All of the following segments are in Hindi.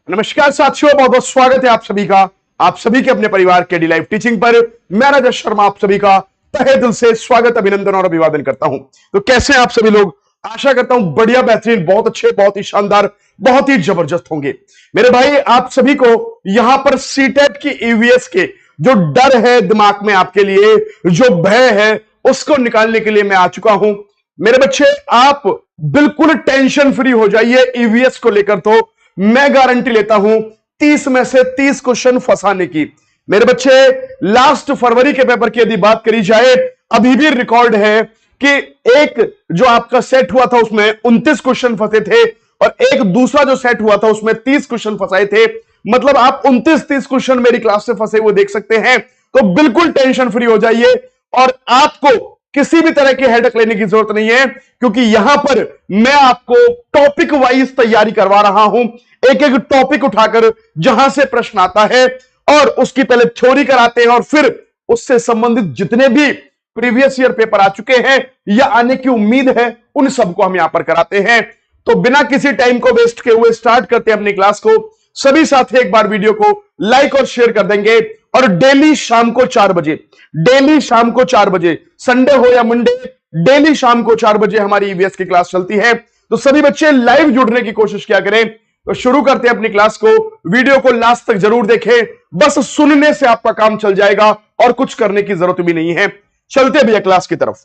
नमस्कार साथियों, बहुत बहुत स्वागत है आप सभी का, आप सभी के अपने परिवार के डी लाइफ टीचिंग पर। मैं राजेश शर्मा आप सभी का तहे दिल से स्वागत, अभिनंदन और अभिवादन करता हूं। तो कैसे हैं आप सभी लोग? आशा करता हूं बढ़िया, बेहतरीन, बहुत अच्छे, बहुत ही शानदार, बहुत ही जबरदस्त होंगे। मेरे भाई, आप सभी को यहां पर सीटेट की ईवीएस के जो डर है दिमाग में आपके लिए, जो भय है, उसको निकालने के लिए मैं आ चुका हूं। मेरे बच्चे, आप बिल्कुल टेंशन फ्री हो जाइए ईवीएस को लेकर। तो मैं गारंटी लेता हूं 30 में से 30 क्वेश्चन फंसाने की। मेरे बच्चे, लास्ट फरवरी के पेपर की यदि बात करी जाए, अभी भी रिकॉर्ड है कि एक जो आपका सेट हुआ था उसमें 29 क्वेश्चन फंसे थे और एक दूसरा जो सेट हुआ था उसमें 30 क्वेश्चन फंसाए थे। मतलब आप 29-30 क्वेश्चन मेरी क्लास से फंसे हुए देख सकते हैं। तो बिल्कुल टेंशन फ्री हो जाइए और आपको किसी भी तरह के हेडेक लेने की जरूरत नहीं है, क्योंकि यहां पर मैं आपको टॉपिक वाइज तैयारी करवा रहा हूं। एक एक टॉपिक उठाकर जहां से प्रश्न आता है और उसकी पहले थ्योरी कराते हैं और फिर उससे संबंधित जितने भी प्रीवियस ईयर पेपर आ चुके हैं या आने की उम्मीद है उन सबको हम यहां पर कराते हैं। तो बिना किसी टाइम को वेस्ट किए हुए स्टार्ट करते हैं अपनी क्लास को। सभी साथी एक बार वीडियो को लाइक और शेयर कर देंगे और डेली शाम को 4 बजे, डेली शाम को 4 बजे, संडे हो या मंडे, डेली शाम को 4 बजे हमारी ईवीएस की क्लास चलती है। तो सभी बच्चे लाइव जुड़ने की कोशिश किया करें। तो शुरू करते हैं अपनी क्लास को। वीडियो को लास्ट तक जरूर देखें, बस सुनने से आपका काम चल जाएगा और कुछ करने की जरूरत भी नहीं है। चलते भैया क्लास की तरफ।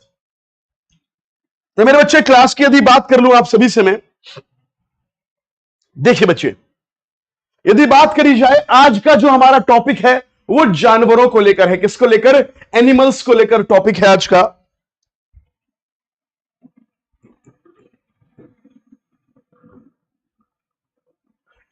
तो मेरे बच्चे, क्लास की यदि बात कर लूं आप सभी से मैं, देखिए बच्चे, यदि बात करी जाए आज का जो हमारा टॉपिक है वो जानवरों को लेकर है। किसको लेकर? एनिमल्स को लेकर टॉपिक है आज का।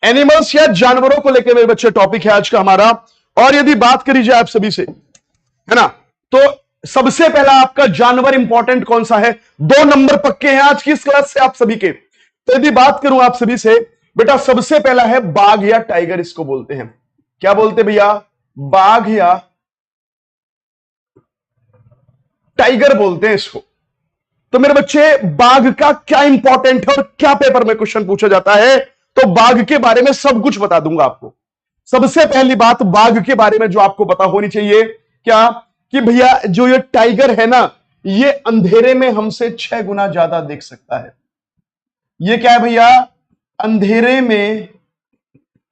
एनिमल्स या जानवरों को लेकर मेरे बच्चे टॉपिक है आज का हमारा। और यदि बात करी जाए आप सभी से, है ना, तो सबसे पहला आपका जानवर इंपॉर्टेंट कौन सा है? 2 नंबर पक्के हैं आज की इस क्लास से आप सभी के। तो यदि बात करूं आप सभी से, बेटा सबसे पहला है बाघ या टाइगर। इसको बोलते हैं, क्या बोलते भैया? बाघ या टाइगर बोलते हैं इसको। तो मेरे बच्चे, बाघ का क्या इंपॉर्टेंट है और क्या पेपर में क्वेश्चन पूछा जाता है, तो बाघ के बारे में सब कुछ बता दूंगा आपको। सबसे पहली बात बाघ के बारे में जो आपको पता होनी चाहिए, क्या? कि भैया जो ये टाइगर है ना, ये अंधेरे में हमसे 6 गुना ज्यादा देख सकता है। ये क्या है भैया? अंधेरे में,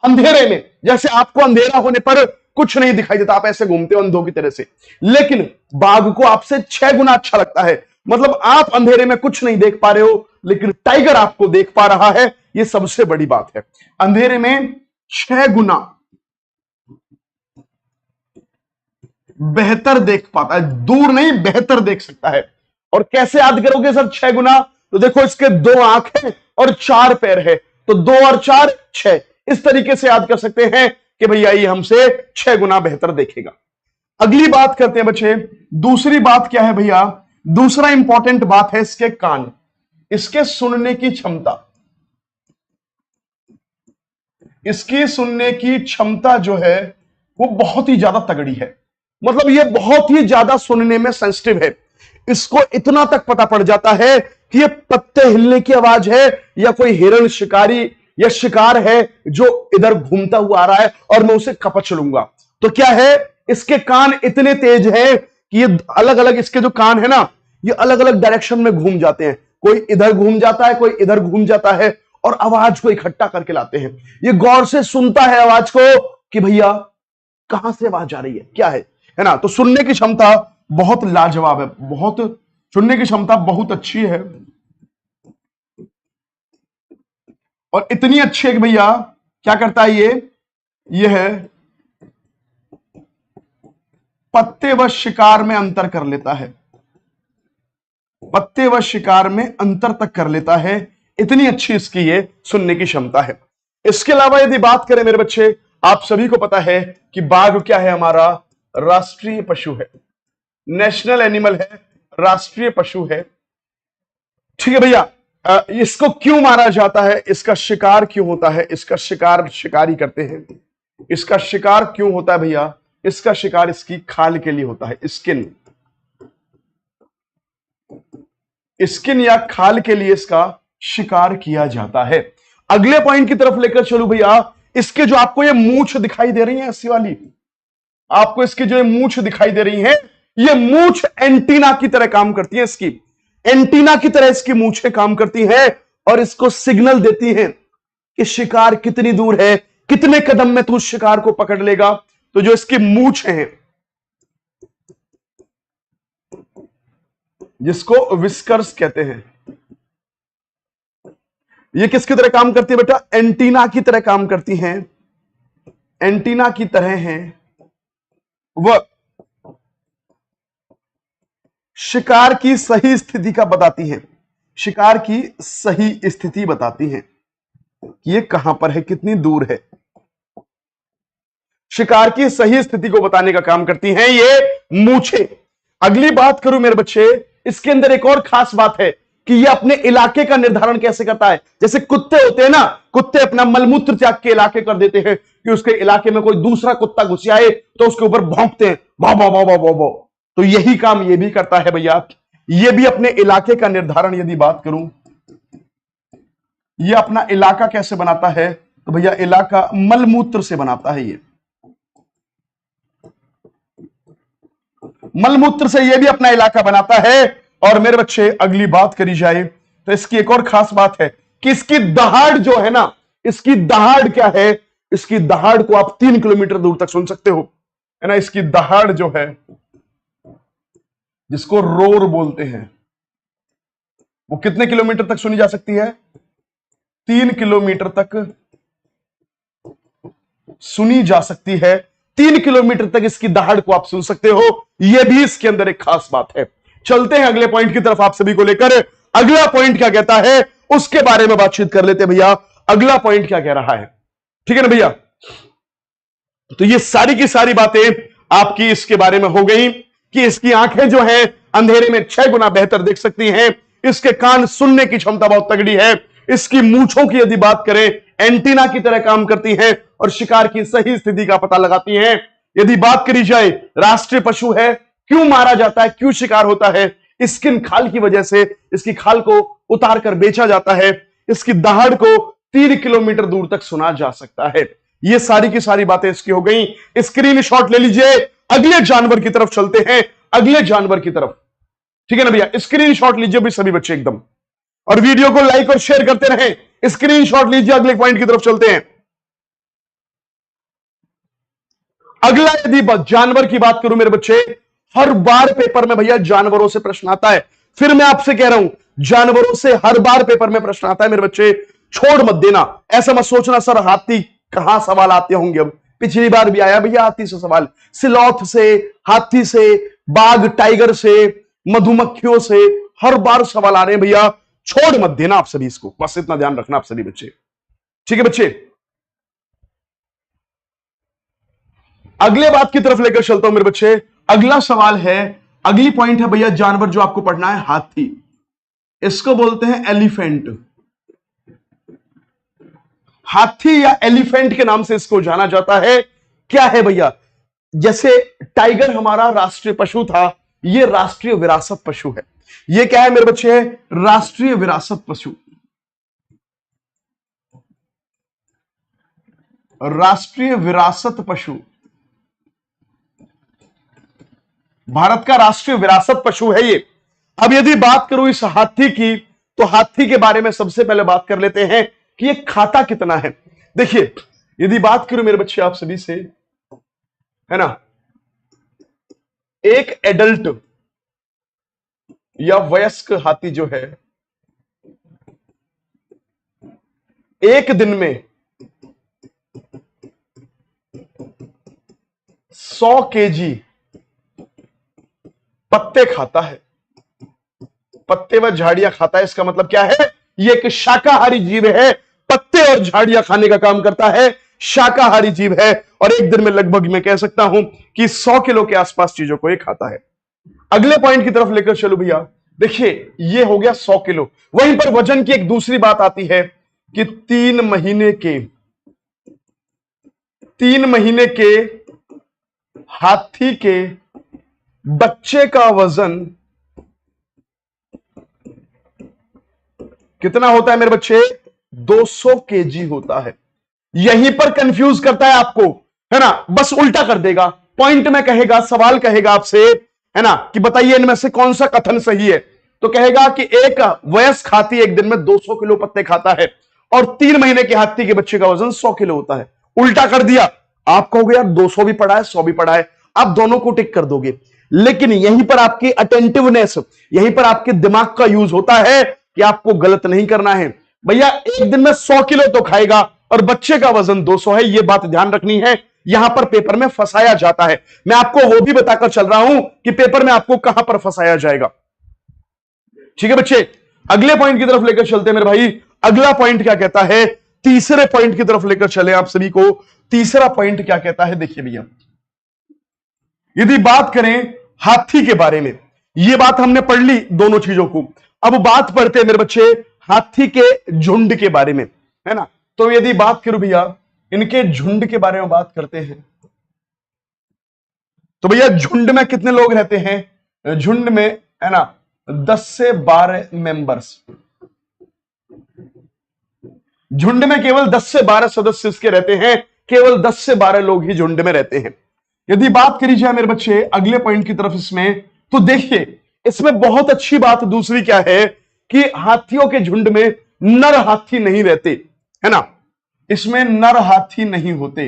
अंधेरे में जैसे आपको अंधेरा होने पर कुछ नहीं दिखाई देता, आप ऐसे घूमते हो अंधों की तरह से, लेकिन बाघ को आपसे 6 गुना अच्छा लगता है। मतलब आप अंधेरे में कुछ नहीं देख पा रहे हो, लेकिन टाइगर आपको देख पा रहा है। यह सबसे बड़ी बात है, अंधेरे में 6 गुना बेहतर देख पाता है, दूर नहीं बेहतर देख सकता है। और कैसे याद करोगे सर 6 गुना? तो देखो, इसके 2 आंख है और 4 पैर है, तो 2 और 4 6, इस तरीके से याद कर सकते हैं कि भैया ये हमसे 6 गुना बेहतर देखेगा। अगली बात करते हैं बच्चे, दूसरी बात क्या है भैया? दूसरा इंपॉर्टेंट बात है इसके कान, इसके सुनने की क्षमता। इसकी सुनने की क्षमता जो है वो बहुत ही ज्यादा तगड़ी है। मतलब ये बहुत ही ज्यादा सुनने में सेंसिटिव है। इसको इतना तक पता पड़ जाता है कि ये पत्ते हिलने की आवाज है या कोई हिरण शिकारी या शिकार है जो इधर घूमता हुआ आ रहा है और मैं उसे कपच लूंगा। तो क्या है, इसके कान इतने तेज हैं कि ये अलग अलग, इसके जो कान है ना, ये अलग अलग डायरेक्शन में घूम जाते हैं। कोई इधर घूम जाता है, कोई इधर घूम जाता है और आवाज को इकट्ठा करके लाते हैं। ये गौर से सुनता है आवाज को कि भैया कहां से आवाज आ रही है, क्या है ना। तो सुनने की क्षमता बहुत लाजवाब है, बहुत सुनने की क्षमता बहुत अच्छी है और इतनी अच्छी है कि भैया क्या करता है ये है पत्ते व शिकार में अंतर कर लेता है, पत्ते व शिकार में अंतर तक कर लेता है। इतनी अच्छी इसकी ये सुनने की क्षमता है। इसके अलावा यदि बात करें मेरे बच्चे, आप सभी को पता है कि बाघ क्या है? हमारा राष्ट्रीय पशु है, नेशनल एनिमल है, राष्ट्रीय पशु है। ठीक है भैया, इसको क्यों मारा जाता है? इसका शिकार क्यों होता है? इसका शिकार शिकारी करते हैं। इसका शिकार क्यों होता है भैया? इसका शिकार इसकी खाल के लिए होता है, स्किन, स्किन या खाल के लिए इसका शिकार किया जाता है। अगले पॉइंट की तरफ लेकर चलूं भैया, इसके जो आपको ये मूंछ दिखाई दे रही है ऐसी वाली, आपको इसकी जो ये मूंछ दिखाई दे रही है, ये मूंछ एंटीना की तरह काम करती है। इसकी एंटीना की तरह इसकी मूंछें काम करती हैं और इसको सिग्नल देती हैं कि शिकार कितनी दूर है, कितने कदम में तू उस शिकार को पकड़ लेगा। तो जो इसकी मूंछें हैं, जिसको विस्कर्स कहते हैं, ये किसकी तरह काम करती है बेटा? एंटीना की तरह काम करती हैं, एंटीना की तरह हैं। वह शिकार की सही स्थिति का बताती हैं, शिकार की सही स्थिति बताती हैं कि ये कहां पर है, कितनी दूर है। शिकार की सही स्थिति को बताने का काम करती हैं ये मूंछें। अगली बात करूं मेरे बच्चे, इसके अंदर एक और खास बात है कि ये अपने इलाके का निर्धारण कैसे करता है। जैसे कुत्ते होते हैं ना, कुत्ते अपना मलमूत्र त्याग के इलाके कर देते हैं कि उसके इलाके में कोई दूसरा कुत्ता घुस आए तो उसके ऊपर भौंकते हैं, भाव भाव भाव भाव भाव। तो यही काम ये भी करता है भैया, ये भी अपने इलाके का निर्धारण, यदि बात करूं ये अपना इलाका कैसे बनाता है, तो भैया इलाका मलमूत्र से बनाता है। ये मलमूत्र से ये भी अपना इलाका बनाता है। और मेरे बच्चे अगली बात करी जाए तो इसकी एक और खास बात है कि इसकी दहाड़ जो है ना, इसकी दहाड़ क्या है, इसकी दहाड़ को आप 3 किलोमीटर दूर तक सुन सकते हो, है ना। इसकी दहाड़ जो है, जिसको रोर बोलते हैं, वो कितने किलोमीटर तक सुनी जा सकती है? 3 किलोमीटर तक सुनी जा सकती है। 3 किलोमीटर तक इसकी दहाड़ को आप सुन सकते हो। यह भी इसके अंदर एक खास बात है। चलते हैं अगले पॉइंट की तरफ आप सभी को लेकर। अगला पॉइंट क्या कहता है उसके बारे में बातचीत कर लेते हैं भैया। अगला पॉइंट क्या कह रहा है, ठीक है ना भैया। तो ये सारी की सारी बातें आपकी इसके बारे में हो गई कि इसकी आंखें जो हैं अंधेरे में 6 गुना बेहतर देख सकती हैं। इसके कान सुनने की क्षमता बहुत तगड़ी है। इसकी मूंछों की यदि बात करें, एंटीना की तरह काम करती हैं और शिकार की सही स्थिति का पता लगाती हैं। यदि बात करी जाए, राष्ट्रीय पशु है, क्यों मारा जाता है, क्यों शिकार होता है? स्किन खाल की वजह से इसकी खाल को उतार कर बेचा जाता है। इसकी दहाड़ को 3 किलोमीटर दूर तक सुना जा सकता है। ये सारी की सारी बातें इसकी हो गई। स्क्रीनशॉट ले लीजिए, अगले जानवर की तरफ चलते हैं, अगले जानवर की तरफ, ठीक है ना भैया। स्क्रीनशॉट लीजिए भी सभी बच्चे एकदम, और वीडियो को लाइक और शेयर करते रहें। स्क्रीनशॉट लीजिए, अगले पॉइंट की तरफ चलते हैं। अगला यदि जानवर की बात करूं मेरे बच्चे, हर बार पेपर में भैया जानवरों से प्रश्न आता है। फिर मैं आपसे कह रहा हूं, जानवरों से हर बार पेपर में प्रश्न आता है मेरे बच्चे, छोड़ मत देना। ऐसा मत सोचना सर हाथी कहां सवाल आते होंगे। अब पिछली बार भी आया भैया हाथी से सवाल, सिलौथ से, हाथी से, बाघ टाइगर से, मधुमक्खियों से, हर बार सवाल आ रहे हैं भैया। छोड़ मत देना आप सभी इसको, बस इतना ध्यान रखना आप सभी बच्चे, ठीक है बच्चे। अगले बात की तरफ लेकर चलता हूं मेरे बच्चे। अगला सवाल है, अगली पॉइंट है भैया, जानवर जो आपको पढ़ना है हाथी। इसको बोलते हैं एलिफेंट। हाथी या एलिफेंट के नाम से इसको जाना जाता है। क्या है भैया, जैसे टाइगर हमारा राष्ट्रीय पशु था, यह राष्ट्रीय विरासत पशु है। यह क्या है मेरे बच्चे, राष्ट्रीय विरासत पशु। राष्ट्रीय विरासत पशु भारत का राष्ट्रीय विरासत पशु है ये। अब यदि बात करूं इस हाथी की, तो हाथी के बारे में सबसे पहले बात कर लेते हैं कि ये खाता कितना है। देखिए, यदि बात करूं मेरे बच्चे आप सभी से, है ना, एक एडल्ट या वयस्क हाथी जो है, एक दिन में 100 केजी पत्ते खाता है। पत्ते व झाड़ियां खाता है। इसका मतलब क्या है, ये एक शाकाहारी जीव है। पत्ते और झाड़ियां खाने का काम करता है, शाकाहारी जीव है। और एक दिन में लगभग मैं कह सकता हूं कि 100 किलो के आसपास चीजों को ये खाता है। अगले पॉइंट की तरफ लेकर चलो भैया। देखिए, ये हो गया 100 किलो। वहीं पर वजन की एक दूसरी बात आती है कि 3 महीने के हाथी के बच्चे का वजन कितना होता है मेरे बच्चे, 200 केजी होता है। यहीं पर कंफ्यूज करता है आपको, है ना, बस उल्टा कर देगा, पॉइंट में कहेगा, सवाल कहेगा आपसे, है ना, कि बताइए इनमें से कौन सा कथन सही है, तो कहेगा कि एक वयस्क हाथी एक दिन में 200 किलो पत्ते खाता है और 3 महीने के हाथी के बच्चे का वजन 100 किलो होता है। उल्टा कर दिया, आप कहोगे यार 200 भी पढ़ा है 100 भी पढ़ा है, आप दोनों को टिक कर दोगे, लेकिन यहीं पर आपकी अटेंटिवनेस, यहीं पर आपके दिमाग का यूज होता है कि आपको गलत नहीं करना है। भैया एक दिन में 100 किलो तो खाएगा और बच्चे का वजन 200 है, यह बात ध्यान रखनी है, यहां पर पेपर में फंसाया जाता है। मैं आपको वो भी बताकर चल रहा हूं कि पेपर में आपको कहां पर फंसाया जाएगा। ठीक है बच्चे, अगले पॉइंट की तरफ लेकर चलते हैं मेरे भाई। अगला पॉइंट क्या कहता है, तीसरे पॉइंट की तरफ लेकर चले आप सभी को। तीसरा पॉइंट क्या कहता है, देखिए भैया, यदि बात करें हाथी के बारे में, यह बात हमने पढ़ ली दोनों चीजों को, अब बात पढ़ते हैं मेरे बच्चे हाथी के झुंड के बारे में, है ना। तो यदि बात करूं भैया इनके झुंड के बारे में बात करते हैं, तो भैया झुंड में कितने लोग रहते हैं, झुंड में, है ना, 10 से 12 मेंबर्स। झुंड में केवल 10 से 12 सदस्य इसके रहते हैं, केवल 10 से 12 लोग ही झुंड में रहते हैं। यदि बात करी जाए मेरे बच्चे अगले पॉइंट की तरफ इसमें, तो देखिए इसमें बहुत अच्छी बात दूसरी क्या है कि हाथियों के झुंड में नर हाथी नहीं रहते, है ना, इसमें नर हाथी नहीं होते,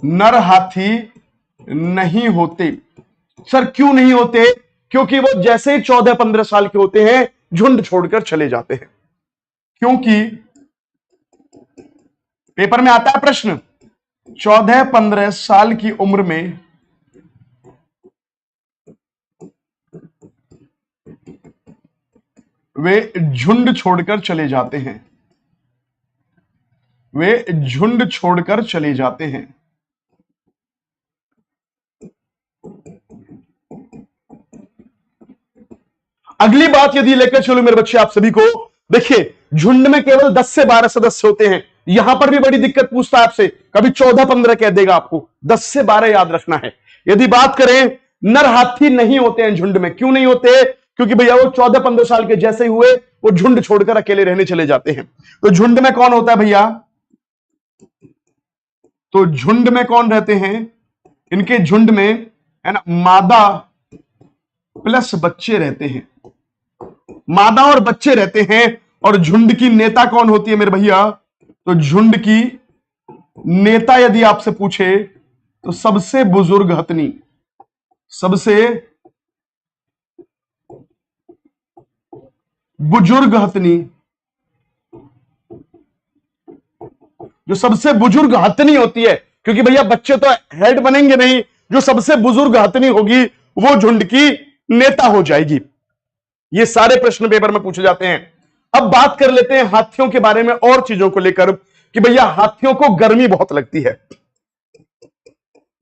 नर हाथी नहीं होते। सर क्यों नहीं होते, क्योंकि वो जैसे ही 14-15 साल के होते हैं झुंड छोड़कर चले जाते हैं। क्योंकि पेपर में आता है प्रश्न, 14-15 साल की उम्र में वे झुंड छोड़कर चले जाते हैं, वे झुंड छोड़कर चले जाते हैं। अगली बात यदि लेकर चलो मेरे बच्चे आप सभी को, देखिए झुंड में केवल 10 से 12 सदस्य होते हैं। यहां पर भी बड़ी दिक्कत पूछता है आपसे, कभी 14-15 कह देगा, आपको 10 से 12 याद रखना है। यदि बात करें नर हाथी नहीं होते हैं झुंड में, क्यों नहीं होते, क्योंकि भैया वो 14-15 साल के जैसे ही हुए वो झुंड छोड़कर अकेले रहने चले जाते हैं। तो झुंड में कौन होता है भैया, तो झुंड में कौन रहते हैं, इनके झुंड में, है ना, मादा प्लस बच्चे रहते हैं, मादा और बच्चे रहते हैं। और झुंड की नेता कौन होती है मेरे भैया, तो झुंड की नेता यदि आपसे पूछे तो सबसे बुजुर्ग हथनी, सबसे बुजुर्ग हथनी, जो सबसे बुजुर्ग हथनी होती है, क्योंकि भैया बच्चे तो हेड बनेंगे नहीं, जो सबसे बुजुर्ग हथनी होगी वो झुंड की नेता हो जाएगी। ये सारे प्रश्न पेपर में पूछे जाते हैं। अब बात कर लेते हैं हाथियों के बारे में और चीजों को लेकर कि भैया हाथियों को गर्मी बहुत लगती है।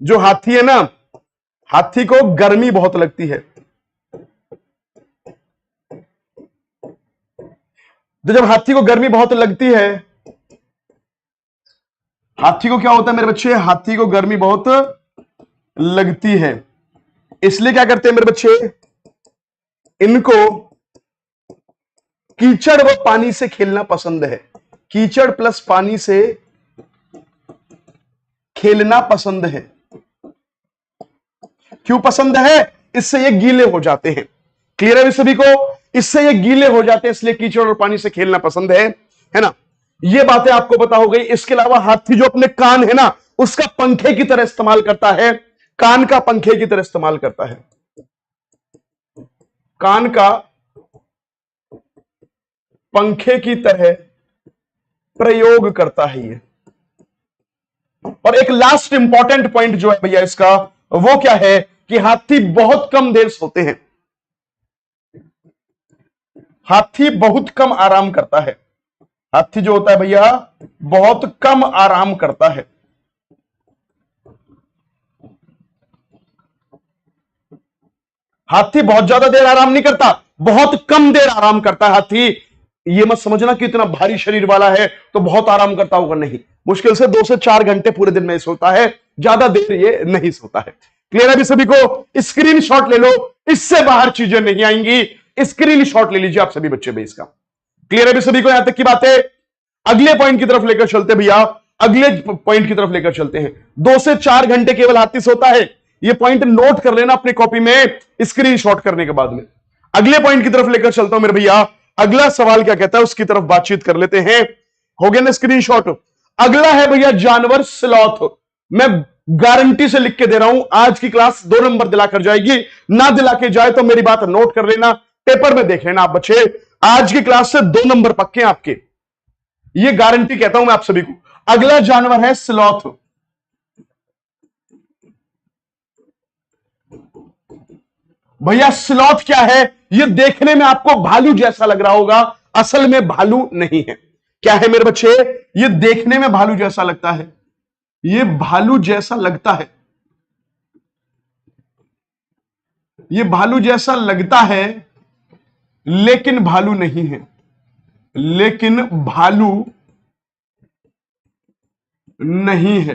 जो हाथी है ना, हाथी को गर्मी बहुत लगती है। तो जब हाथी को गर्मी बहुत लगती है, हाथी को क्या होता है मेरे बच्चे, हाथी को गर्मी बहुत लगती है, इसलिए क्या करते हैं मेरे बच्चे, इनको कीचड़ व पानी से खेलना पसंद है। कीचड़ प्लस पानी से खेलना पसंद है। क्यों पसंद है, इससे ये गीले हो जाते हैं। क्लियर है सभी को, इससे ये गीले हो जाते हैं, इसलिए कीचड़ और पानी से खेलना पसंद है ना। ये बातें आपको पता हो गई। इसके अलावा हाथी जो अपने कान है ना, उसका पंखे की तरह इस्तेमाल करता है, कान का पंखे की तरह इस्तेमाल करता है, कान का पंखे की तरह प्रयोग करता है ये। और एक लास्ट इंपॉर्टेंट पॉइंट जो है भैया इसका, वो क्या है कि हाथी बहुत कम देर सोते हैं, हाथी बहुत कम आराम करता है। हाथी जो होता है भैया बहुत कम आराम करता है। हाथी बहुत ज्यादा देर आराम नहीं करता, बहुत कम देर आराम करता है हाथी। ये मत समझना कि इतना भारी शरीर वाला है तो बहुत आराम करता होगा, नहीं, मुश्किल से 2 से 4 घंटे पूरे दिन में सोता है, ज्यादा देर ये नहीं सोता है। क्लियर है अभी सभी को, स्क्रीनशॉट ले लो, इससे बाहर चीजें नहीं आएंगी। स्क्रीनशॉट ले लीजिए आप सभी बच्चे भी इसका। क्लियर है अभी सभी को, यहां तक की बात है। अगले पॉइंट की तरफ लेकर चलते भैया, अगले पॉइंट की तरफ लेकर चलते हैं। 2 से 4 घंटे केवल हाथी सोता है। ये पॉइंट नोट कर लेना अपनी कॉपी में, स्क्रीनशॉट करने के बाद में। अगले पॉइंट की तरफ लेकर चलता हूं मेरे भैया। अगला सवाल क्या कहता है उसकी तरफ बातचीत कर लेते हैं। हो गया ना स्क्रीनशॉट। अगला है भैया जानवर स्लॉथ। मैं गारंटी से लिख के दे रहा हूं, आज की क्लास 2 नंबर दिलाकर जाएगी। ना दिला के जाए तो मेरी बात नोट कर लेना, पेपर में देख लेना आप बच्चे। आज की क्लास से 2 नंबर पक्के हैं आपके, ये गारंटी कहता हूं मैं आप सभी को। अगला जानवर है स्लॉथ। भैया स्लॉथ क्या है? ये देखने में आपको भालू जैसा लग रहा होगा, असल में भालू नहीं है। क्या है मेरे बच्चे? ये देखने में भालू जैसा लगता है, ये भालू जैसा लगता है, ये भालू जैसा लगता है, लेकिन भालू नहीं है। लेकिन भालू नहीं है।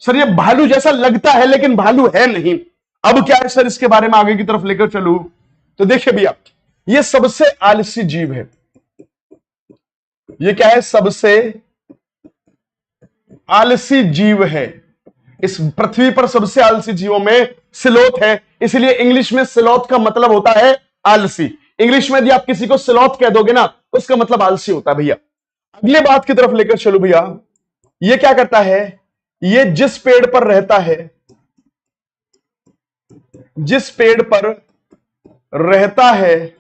सर ये भालू जैसा लगता है लेकिन भालू है नहीं। अब क्या है सर, इसके बारे में आगे की तरफ लेकर चलूं तो देखिए भैया, ये सबसे आलसी जीव है। ये क्या है? सबसे आलसी जीव है। इस पृथ्वी पर सबसे आलसी जीवों में स्लोथ है, इसलिए इंग्लिश में स्लोथ का मतलब होता है आलसी। इंग्लिश में यदि आप किसी को स्लोथ कह दोगे ना तो उसका मतलब आलसी होता है भैया। अगले बात की तरफ लेकर चलो भैया। ये क्या करता है? ये जिस पेड़ पर रहता है, जिस पेड़ पर रहता है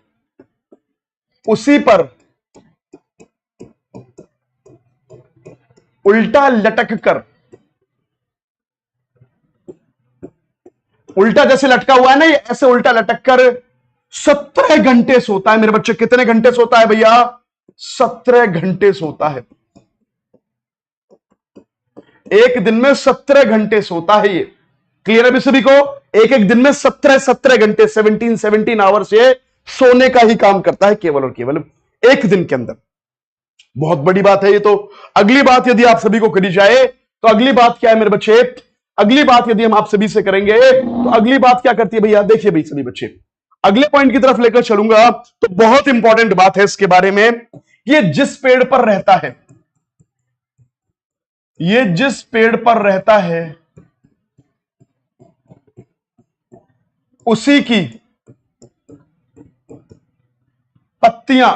उसी पर उल्टा लटक कर, उल्टा जैसे लटका हुआ है ना, ये ऐसे उल्टा लटक कर 17 घंटे सोता है। मेरे बच्चे कितने घंटे सोता है भैया? 17 घंटे सोता है। एक दिन में 17 घंटे सोता है ये। क्लियर है भी सभी को? एक एक दिन में 17 घंटे, 17 आवर्स ये सोने का ही काम करता है, केवल और केवल एक दिन के अंदर। बहुत बड़ी बात है ये तो। अगली बात यदि आप सभी को करी जाए तो अगली बात क्या है मेरे बच्चे? अगली बात यदि हम आप सभी से करेंगे तो अगली बात क्या करती है भैया? देखिए भाई सभी बच्चे, अगले पॉइंट की तरफ लेकर चलूंगा तो बहुत इंपॉर्टेंट बात है इसके बारे में। ये जिस पेड़ पर रहता है, ये जिस पेड़ पर रहता है उसी की पत्तियां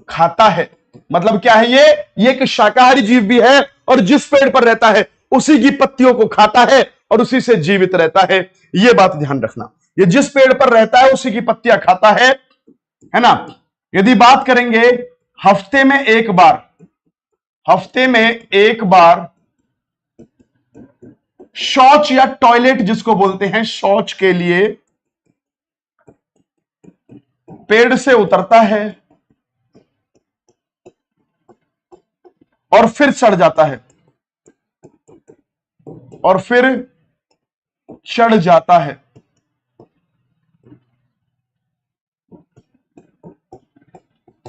खाता है। मतलब क्या है ये एक शाकाहारी जीव भी है और जिस पेड़ पर रहता है उसी की पत्तियों को खाता है और उसी से जीवित रहता है। ये बात ध्यान रखना, ये जिस पेड़ पर रहता है उसी की पत्तियां खाता है ना। यदि बात करेंगे हफ्ते में एक बार, हफ्ते में एक बार शौच या टॉयलेट जिसको बोलते हैं, शौच के लिए पेड़ से उतरता है और फिर चढ़ जाता है, और फिर चढ़ जाता है।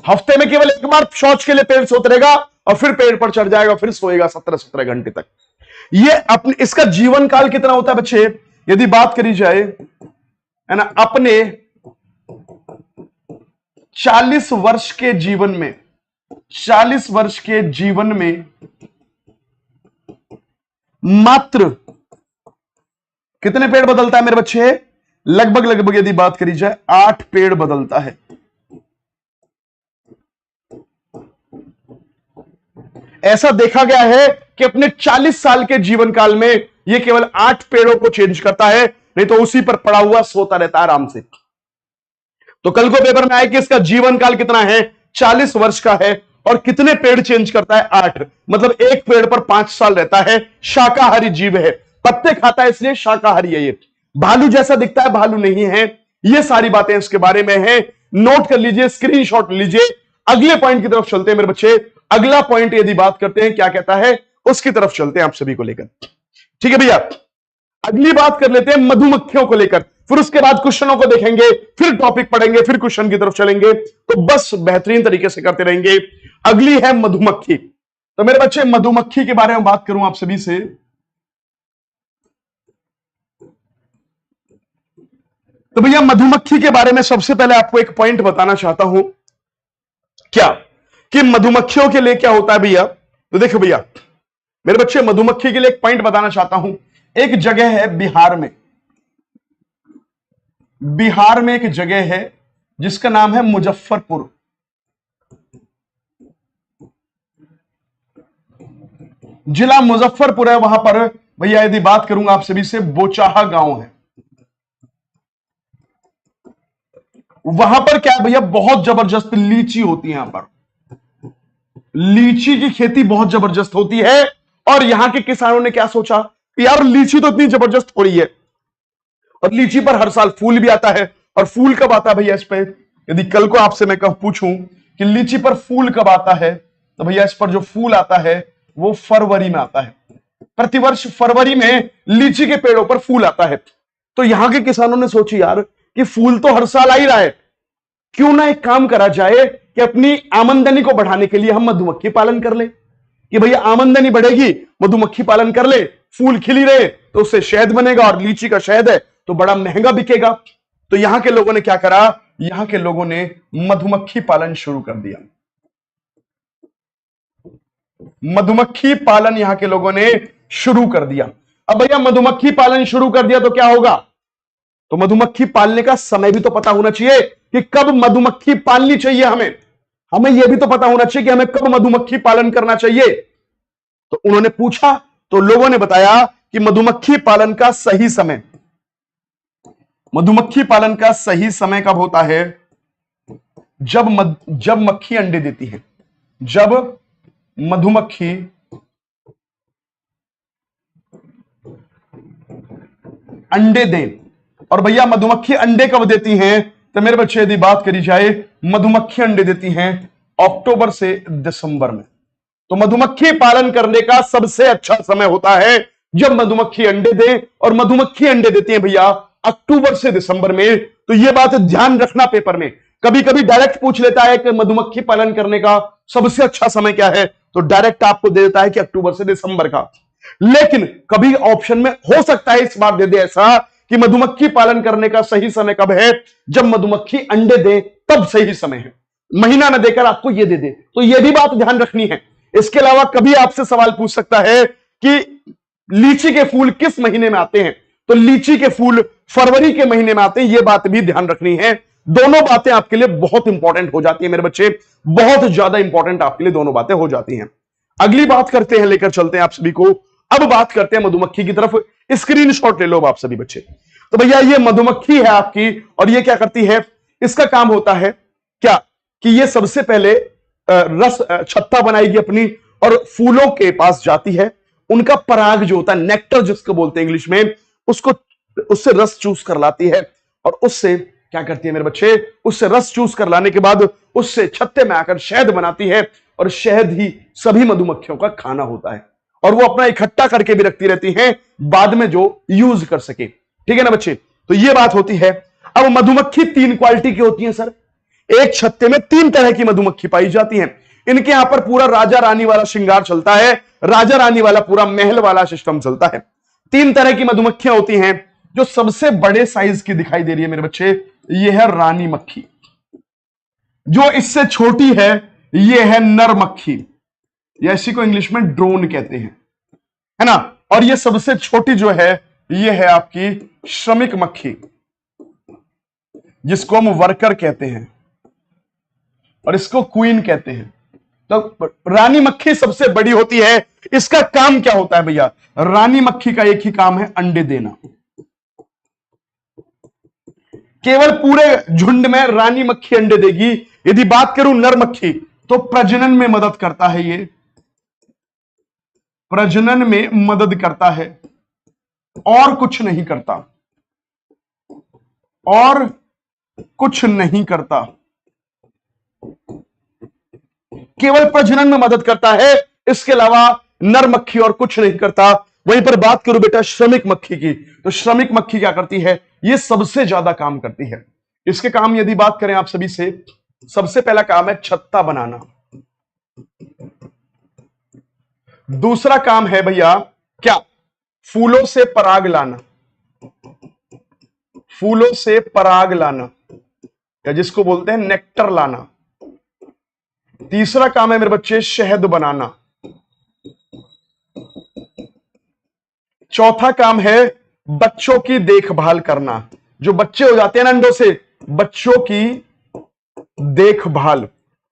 हफ्ते में केवल एक बार शौच के लिए पेड़ से उतरेगा और फिर पेड़ पर चढ़ जाएगा, फिर सोएगा 17 घंटे तक। ये अपने इसका जीवन काल कितना होता है बच्चे? यदि बात करी जाए है ना, अपने 40 वर्ष के जीवन में, 40 वर्ष के जीवन में मात्र कितने पेड़ बदलता है मेरे बच्चे? लगभग लगभग यदि बात करी जाए 8 पेड़ बदलता है। ऐसा देखा गया है कि अपने 40 साल के जीवन काल में यह केवल 8 पेड़ों को चेंज करता है, नहीं तो उसी पर पड़ा हुआ सोता रहता है आराम से। तो कल को पेपर में आए कि इसका जीवन काल कितना है? 40 वर्ष का है और कितने पेड़ चेंज करता है? 8। मतलब एक पेड़ पर 5 साल रहता है। शाकाहारी जीव है, पत्ते खाता है इसलिए शाकाहारी है। ये भालू जैसा दिखता है, भालू नहीं है। ये सारी बातें इसके बारे में है, नोट कर लीजिए, स्क्रीनशॉट लीजिए। अगले पॉइंट की तरफ चलते हैं मेरे बच्चे। अगला पॉइंट यदि बात करते हैं क्या कहता है उसकी तरफ चलते हैं आप सभी को लेकर। ठीक है भैया, अगली बात कर लेते हैं मधुमक्खियों को लेकर, फिर उसके बाद क्वेश्चनों को देखेंगे, फिर टॉपिक पढ़ेंगे, फिर क्वेश्चन की तरफ चलेंगे। तो बस बेहतरीन तरीके से करते रहेंगे। अगली है मधुमक्खी। तो मेरे बच्चे मधुमक्खी के बारे में बात करूं आप सभी से, तो भैया मधुमक्खी के बारे में सबसे पहले आपको एक पॉइंट बताना चाहता हूं। क्या कि मधुमक्खियों के लिए क्या होता है भैया। तो देखो भैया मेरे बच्चे, मधुमक्खी के लिए एक पॉइंट बताना चाहता हूं। एक जगह है बिहार में, बिहार में एक जगह है जिसका नाम है मुजफ्फरपुर। जिला मुजफ्फरपुर है। वहां पर भैया यदि बात करूंगा आप सभी से, बोचाहा गांव है। वहां पर क्या है भैया, बहुत जबरदस्त लीची होती है। यहां पर लीची की खेती बहुत जबरदस्त होती है। और यहां के किसानों ने क्या सोचा कि यार लीची तो इतनी जबरदस्त हो रही है, और लीची पर हर साल फूल भी आता है। और फूल कब आता है भैया इस पे, यदि कल को आपसे मैं पूछूं कि लीची पर फूल कब आता है, तो भैया इस पर जो फूल आता है वो फरवरी में आता है। प्रतिवर्ष फरवरी में लीची के पेड़ों पर फूल आता है। तो यहां के किसानों ने सोची यार कि फूल तो हर साल आ ही रहा है, क्यों ना एक काम करा जाए कि अपनी आमदनी को बढ़ाने के लिए हम मधुमक्खी पालन कर ले। कि भैया आमदनी बढ़ेगी, मधुमक्खी पालन कर ले, फूल खिली रहे तो उससे शहद बनेगा, और लीची का शहद है तो बड़ा महंगा बिकेगा। तो यहां के लोगों ने क्या करा, यहां के लोगों ने मधुमक्खी पालन शुरू कर दिया। मधुमक्खी पालन यहां के लोगों ने शुरू कर दिया। अब भैया मधुमक्खी पालन शुरू कर दिया तो क्या होगा, तो मधुमक्खी पालने का समय भी तो पता होना चाहिए कि कब मधुमक्खी पालनी चाहिए। हमें यह भी तो पता होना चाहिए कि हमें कब मधुमक्खी पालन करना चाहिए। तो उन्होंने पूछा, तो लोगों ने बताया कि मधुमक्खी पालन का सही समय, मधुमक्खी पालन का सही समय कब होता है, जब मक्खी अंडे देती है। जब मधुमक्खी अंडे दें। और भैया मधुमक्खी अंडे कब देती हैं, तो मेरे बच्चे यदि बात करी जाए, मधुमक्खी अंडे देती हैं अक्टूबर से दिसंबर में। तो मधुमक्खी पालन करने का सबसे अच्छा समय होता है जब मधुमक्खी अंडे दे, और मधुमक्खी अंडे देती हैं भैया अक्टूबर से दिसंबर में। तो यह बात ध्यान रखना, पेपर में कभी कभी डायरेक्ट पूछ लेता है कि मधुमक्खी पालन करने का सबसे अच्छा समय क्या है, तो डायरेक्ट आपको दे देता है कि अक्टूबर से दिसंबर का। लेकिन कभी ऑप्शन में हो सकता है इस बार दे दे ऐसा कि मधुमक्खी पालन करने का सही समय कब है, जब मधुमक्खी अंडे दे तब सही समय है। महीना न देकर आपको यह दे दे, तो यह भी बात ध्यान रखनी है। इसके अलावा कभी आपसे सवाल पूछ सकता है कि लीची के फूल किस महीने में आते हैं, तो लीची के फूल फरवरी के महीने में आते हैं। यह बात भी ध्यान रखनी है। दोनों बातें आपके लिए बहुत इंपॉर्टेंट हो जाती है मेरे बच्चे, बहुत ज्यादा इंपॉर्टेंट आपके लिए दोनों बातें हो जाती हैं। अगली बात करते हैं, लेकर चलते हैं आप सभी को। अब बात करते हैं मधुमक्खी की तरफ। स्क्रीनशॉट ले लो आप सभी बच्चे। तो भैया ये मधुमक्खी है आपकी, और ये क्या करती है, इसका काम होता है क्या कि ये सबसे पहले रस छत्ता बनाएगी अपनी, और फूलों के पास जाती है। उनका पराग जो होता है, नेक्टर जिसको बोलते हैं इंग्लिश में, उसको उससे रस चूस कर लाती है। और उससे क्या करती है मेरे बच्चे, उससे रस चूस कर लाने के बाद उससे छत्ते में आकर शहद बनाती है। और शहद ही सभी मधुमक्खियों का खाना होता है, और वो अपना इकट्ठा करके भी रखती रहती हैं बाद में जो यूज कर सके। ठीक है ना बच्चे, तो ये बात होती है। अब मधुमक्खी 3 क्वालिटी की होती है सर। एक छत्ते में 3 तरह की मधुमक्खी पाई जाती हैं। इनके यहां पर पूरा राजा रानी वाला श्रृंगार चलता है, राजा रानी वाला पूरा महल वाला सिस्टम चलता है। 3 तरह की मधुमक्खियां होती हैं। जो सबसे बड़े साइज की दिखाई दे रही है मेरे बच्चे, ये है रानी मक्खी। जो इससे छोटी है ये है नर मक्खी, या इसी को इंग्लिश में ड्रोन कहते हैं, है ना। और ये सबसे छोटी जो है ये है आपकी श्रमिक मक्खी, जिसको हम वर्कर कहते हैं, और इसको क्वीन कहते हैं। तो रानी मक्खी सबसे बड़ी होती है। इसका काम क्या होता है भैया, रानी मक्खी का एक ही काम है, अंडे देना। केवल पूरे झुंड में रानी मक्खी अंडे देगी। यदि बात करूं नर मक्खी, तो प्रजनन में मदद करता है, ये प्रजनन में मदद करता है, और कुछ नहीं करता, और कुछ नहीं करता, केवल प्रजनन में मदद करता है। इसके अलावा नर मक्खी और कुछ नहीं करता। वहीं पर बात करूं बेटा श्रमिक मक्खी की, तो श्रमिक मक्खी क्या करती है, ये सबसे ज्यादा काम करती है। इसके काम यदि बात करें आप सभी से, सबसे पहला काम है छत्ता बनाना। दूसरा काम है भैया क्या, फूलों से पराग लाना, फूलों से पराग लाना, या जिसको बोलते हैं नेक्टर लाना। तीसरा काम है मेरे बच्चे शहद बनाना। चौथा काम है बच्चों की देखभाल करना। जो बच्चे हो जाते हैं ना अंडों से, बच्चों की देखभाल।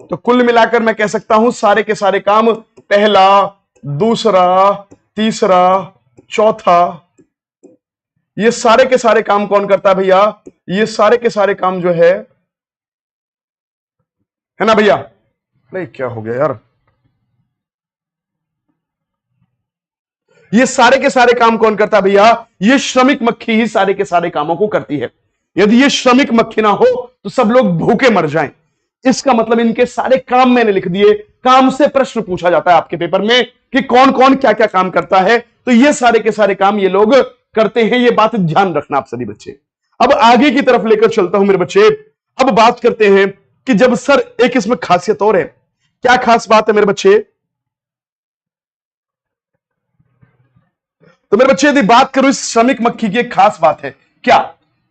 तो कुल मिलाकर मैं कह सकता हूं सारे के सारे काम, पहला, दूसरा, तीसरा, चौथा, ये सारे के सारे काम कौन करता है भैया? ये सारे के सारे काम जो है ना भैया? नहीं, क्या हो गया यार? ये सारे के सारे काम कौन करता है भैया? ये श्रमिक मक्खी ही सारे के सारे कामों को करती है। यदि ये श्रमिक मक्खी ना हो तो सब लोग भूखे मर जाएं। इसका मतलब इनके सारे काम मैंने लिख दिए। काम से प्रश्न पूछा जाता है आपके पेपर में कि कौन कौन क्या क्या काम करता है, तो ये सारे के सारे काम ये लोग करते हैं। ये बात ध्यान रखना आप सभी बच्चे। अब आगे की तरफ लेकर चलता हूं मेरे बच्चे। अब बात करते हैं कि जब सर एक इसमें खासियत और है। क्या खास बात है मेरे बच्चे? तो मेरे बच्चे यदि बात करूं इस श्रमिक मक्खी की, एक खास बात है क्या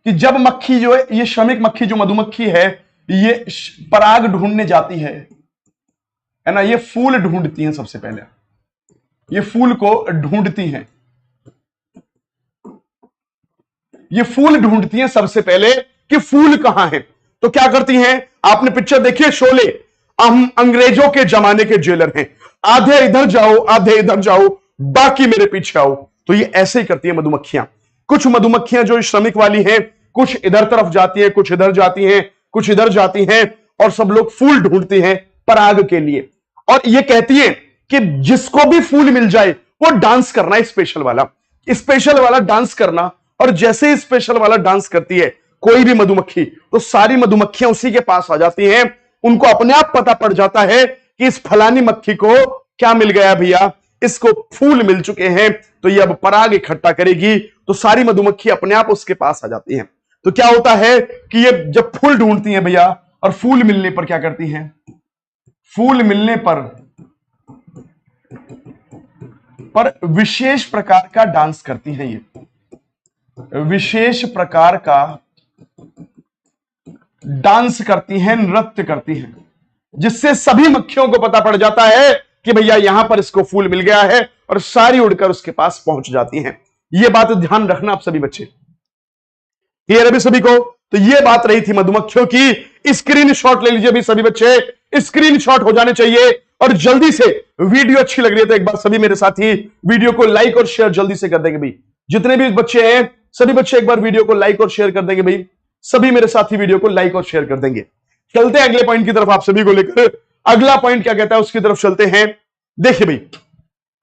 कि जब मक्खी जो है, ये श्रमिक मक्खी जो मधुमक्खी है, ये पराग ढूंढने जाती है ना, ये फूल ढूंढती हैं सबसे पहले। ये फूल को ढूंढती हैं, ये फूल ढूंढती हैं सबसे पहले कि फूल कहां है। तो क्या करती हैं? आपने पिक्चर देखी है शोले? हम अंग्रेजों के जमाने के जेलर हैं, आधे इधर जाओ आधे इधर जाओ, बाकी मेरे पीछे आओ। तो ये ऐसे ही करती है मधुमक्खियां। कुछ मधुमक्खियां जो श्रमिक वाली हैं, कुछ इधर तरफ जाती हैं, कुछ इधर जाती हैं, कुछ इधर जाती हैं, और सब लोग फूल ढूंढती हैं पराग के लिए। और ये कहती है कि जिसको भी फूल मिल जाए वो डांस करना है, स्पेशल वाला डांस करना। और जैसे ही स्पेशल वाला डांस करती है कोई भी मधुमक्खी, तो सारी मधुमक्खियां उसी के पास आ जाती हैं। उनको अपने आप पता पड़ जाता है कि इस फलानी मक्खी को क्या मिल गया भैया, इसको फूल मिल चुके हैं, तो ये अब पराग इकट्ठा करेगी। तो सारी मधुमक्खी अपने आप उसके पास आ जाती हैं। तो क्या होता है कि ये जब फूल ढूंढती हैं भैया, और फूल मिलने पर क्या करती हैं? फूल मिलने पर विशेष प्रकार का डांस करती हैं। ये विशेष प्रकार का डांस करती हैं, नृत्य करती हैं, जिससे सभी मक्खियों को पता पड़ जाता है कि भैया यहां पर इसको फूल मिल गया है, और सारी उड़कर उसके पास पहुंच जाती हैं। ये बात ध्यान रखना आप सभी बच्चे। क्लियर अभी सभी को? तो ये बात रही थी मधुमक्खियों की। स्क्रीनशॉट ले लीजिए भी सभी बच्चे, स्क्रीनशॉट हो जाने चाहिए। और जल्दी से, वीडियो अच्छी लग रही है तो एक बार सभी मेरे साथी वीडियो को लाइक और शेयर जल्दी से कर देंगे भाई। जितने भी बच्चे हैं सभी बच्चे एक बार वीडियो को लाइक और शेयर कर देंगे भाई। सभी मेरे साथी वीडियो को लाइक और शेयर कर देंगे। चलते हैं अगले पॉइंट की तरफ आप सभी को लेकर। अगला पॉइंट क्या कहता है उसकी तरफ चलते हैं। देखिए भाई,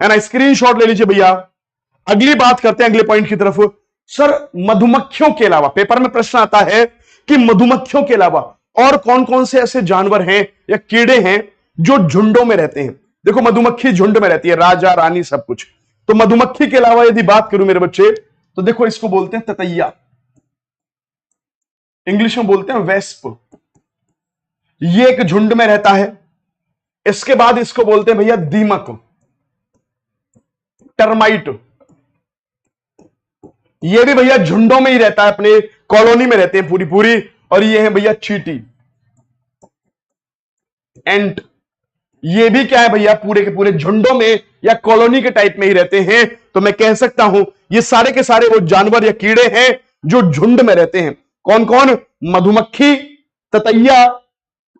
है ना, स्क्रीनशॉट ले लीजिए भैया। अगली बात करते हैं अगले पॉइंट की तरफ। सर मधुमक्खियों के अलावा पेपर में प्रश्न आता है कि मधुमक्खियों के अलावा और कौन कौन से ऐसे जानवर हैं या कीड़े हैं जो झुंडों में रहते हैं। देखो मधुमक्खी झुंड में रहती है, राजा रानी सब कुछ। तो मधुमक्खी के अलावा यदि बात करूं मेरे बच्चे, तो देखो इसको बोलते हैं ततैया, इंग्लिश में बोलते हैं वेस्प। ये एक झुंड में रहता है। इसके बाद इसको बोलते हैं भैया दीमक, टर्माइट। ये भी भैया झुंडों में ही रहता है, अपने कॉलोनी में रहते हैं पूरी पूरी। और ये है भैया चींटी, एंट। ये भी क्या है भैया, पूरे के पूरे झुंडों में या कॉलोनी के टाइप में ही रहते हैं। तो मैं कह सकता हूं ये सारे के सारे वो जानवर या कीड़े हैं जो झुंड में रहते हैं। कौन कौन? मधुमक्खी, ततैया,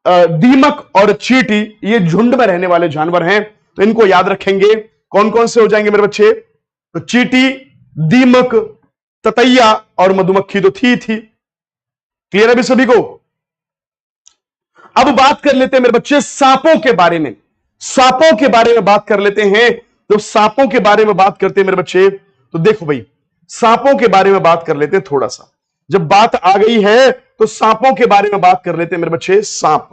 दीमक और चींटी, ये झुंड में रहने वाले जानवर हैं। तो इनको याद रखेंगे। कौन कौन से हो जाएंगे मेरे बच्चे? तो चींटी, दीमक, ततैया और मधुमक्खी तो थी। क्लियर है भी सभी को? अब बात कर लेते हैं मेरे बच्चे सांपों के बारे में। सांपों के बारे में बात कर लेते हैं। तो सांपों के बारे में बात करते हैं मेरे बच्चे, तो देखो भाई सांपों के बारे में बात कर लेते हैं थोड़ा सा। जब बात आ गई है तो सांपों के बारे में बात कर लेते हैं मेरे बच्चे। सांप,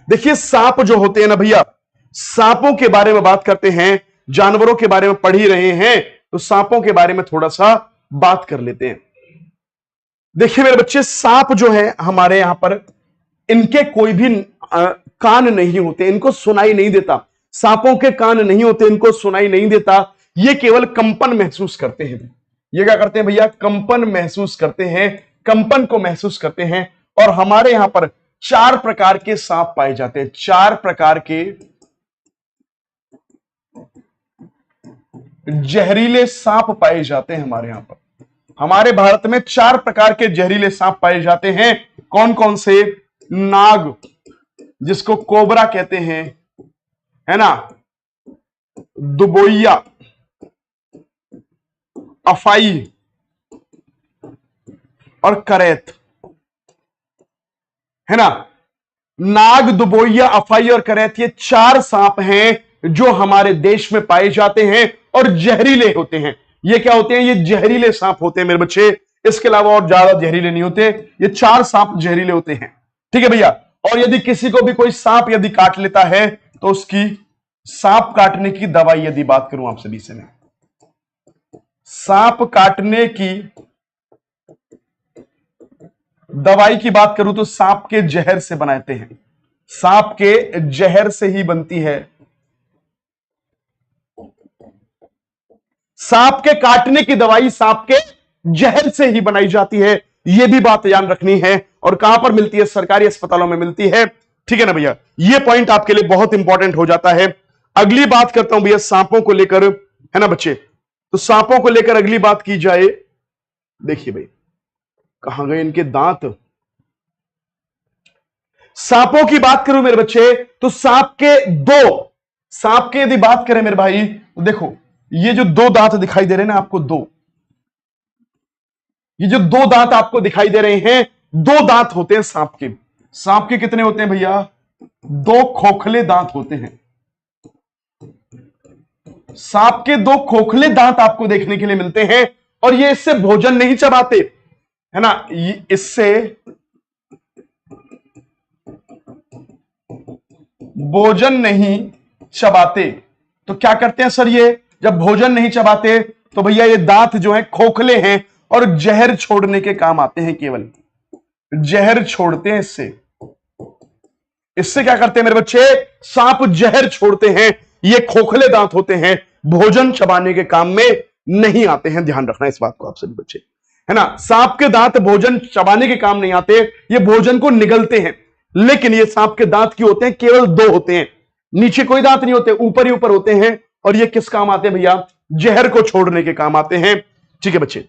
देखिए सांप जो होते हैं ना भैया, सांपों के बारे में बात करते हैं। जानवरों के बारे में पढ़ ही रहे हैं तो सांपों के बारे में थोड़ा सा बात कर लेते हैं। देखिए मेरे बच्चे, सांप जो है हमारे यहां पर, इनके कोई भी कान नहीं होते, इनको सुनाई नहीं देता। सांपों के कान नहीं होते, इनको सुनाई नहीं देता। ये केवल कंपन महसूस करते हैं। ये क्या करते हैं भैया? कंपन महसूस करते हैं, कंपन को महसूस करते हैं। और हमारे यहां पर 4 प्रकार के सांप पाए जाते हैं। 4 प्रकार के जहरीले सांप पाए जाते हैं हमारे यहां पर। हमारे भारत में 4 प्रकार के जहरीले सांप पाए जाते हैं। कौन कौन से? नाग, जिसको कोबरा कहते हैं, है ना, दुबोइया, अफाई और करैत, है ना। नाग, दुबोइया, अफाई और करैत, ये 4 सांप हैं जो हमारे देश में पाए जाते हैं और जहरीले होते हैं। ये क्या होते हैं? ये जहरीले सांप होते हैं मेरे बच्चे। इसके अलावा और ज्यादा जहरीले नहीं होते। ये 4 सांप जहरीले होते हैं, ठीक है भैया। और यदि किसी को भी कोई सांप यदि काट लेता है तो उसकी सांप काटने की दवाई यदि बात करूं आप सभी से, मैं सांप काटने की दवाई की बात करूं तो सांप के जहर से बनाते हैं। सांप के जहर से ही बनती है। सांप के काटने की दवाई सांप के जहर से ही बनाई जाती है। यह भी बात ध्यान रखनी है। और कहां पर मिलती है? सरकारी अस्पतालों में मिलती है, ठीक है ना भैया। यह पॉइंट आपके लिए बहुत इंपॉर्टेंट हो जाता है। अगली बात करता हूं भैया सांपों को लेकर, है ना बच्चे। तो सांपों को लेकर अगली बात की जाए, देखिए भाई कहां गए इनके दांत। सांपों की बात करूं मेरे बच्चे तो सांप के यदि बात करें मेरे भाई तो देखो, ये जो 2 दांत दिखाई दे रहे हैं ना आपको, ये जो 2 दांत आपको दिखाई दे रहे हैं, 2 दांत होते हैं सांप के। सांप के कितने होते हैं भैया? 2 खोखले दांत होते हैं। सांप के 2 खोखले दांत आपको देखने के लिए मिलते हैं। और ये इससे भोजन नहीं चबाते, है ना, इससे भोजन नहीं चबाते। तो क्या करते हैं सर? ये जब भोजन नहीं चबाते तो भैया ये दांत जो है खोखले हैं और जहर छोड़ने के काम आते हैं। केवल जहर छोड़ते हैं इससे क्या करते हैं मेरे बच्चे? सांप जहर छोड़ते हैं। ये खोखले दांत होते हैं, भोजन चबाने के काम में नहीं आते हैं। ध्यान रखना इस बात को आप सभी बच्चे, है ना। सांप के दांत भोजन चबाने के काम नहीं आते, ये भोजन को निगलते हैं। लेकिन ये सांप के दांत क्यों होते हैं? केवल 2 होते हैं, नीचे कोई दांत नहीं होते, ऊपर ही ऊपर होते हैं। और ये किस काम आते हैं भैया? जहर को छोड़ने के काम आते हैं, ठीक है बच्चे।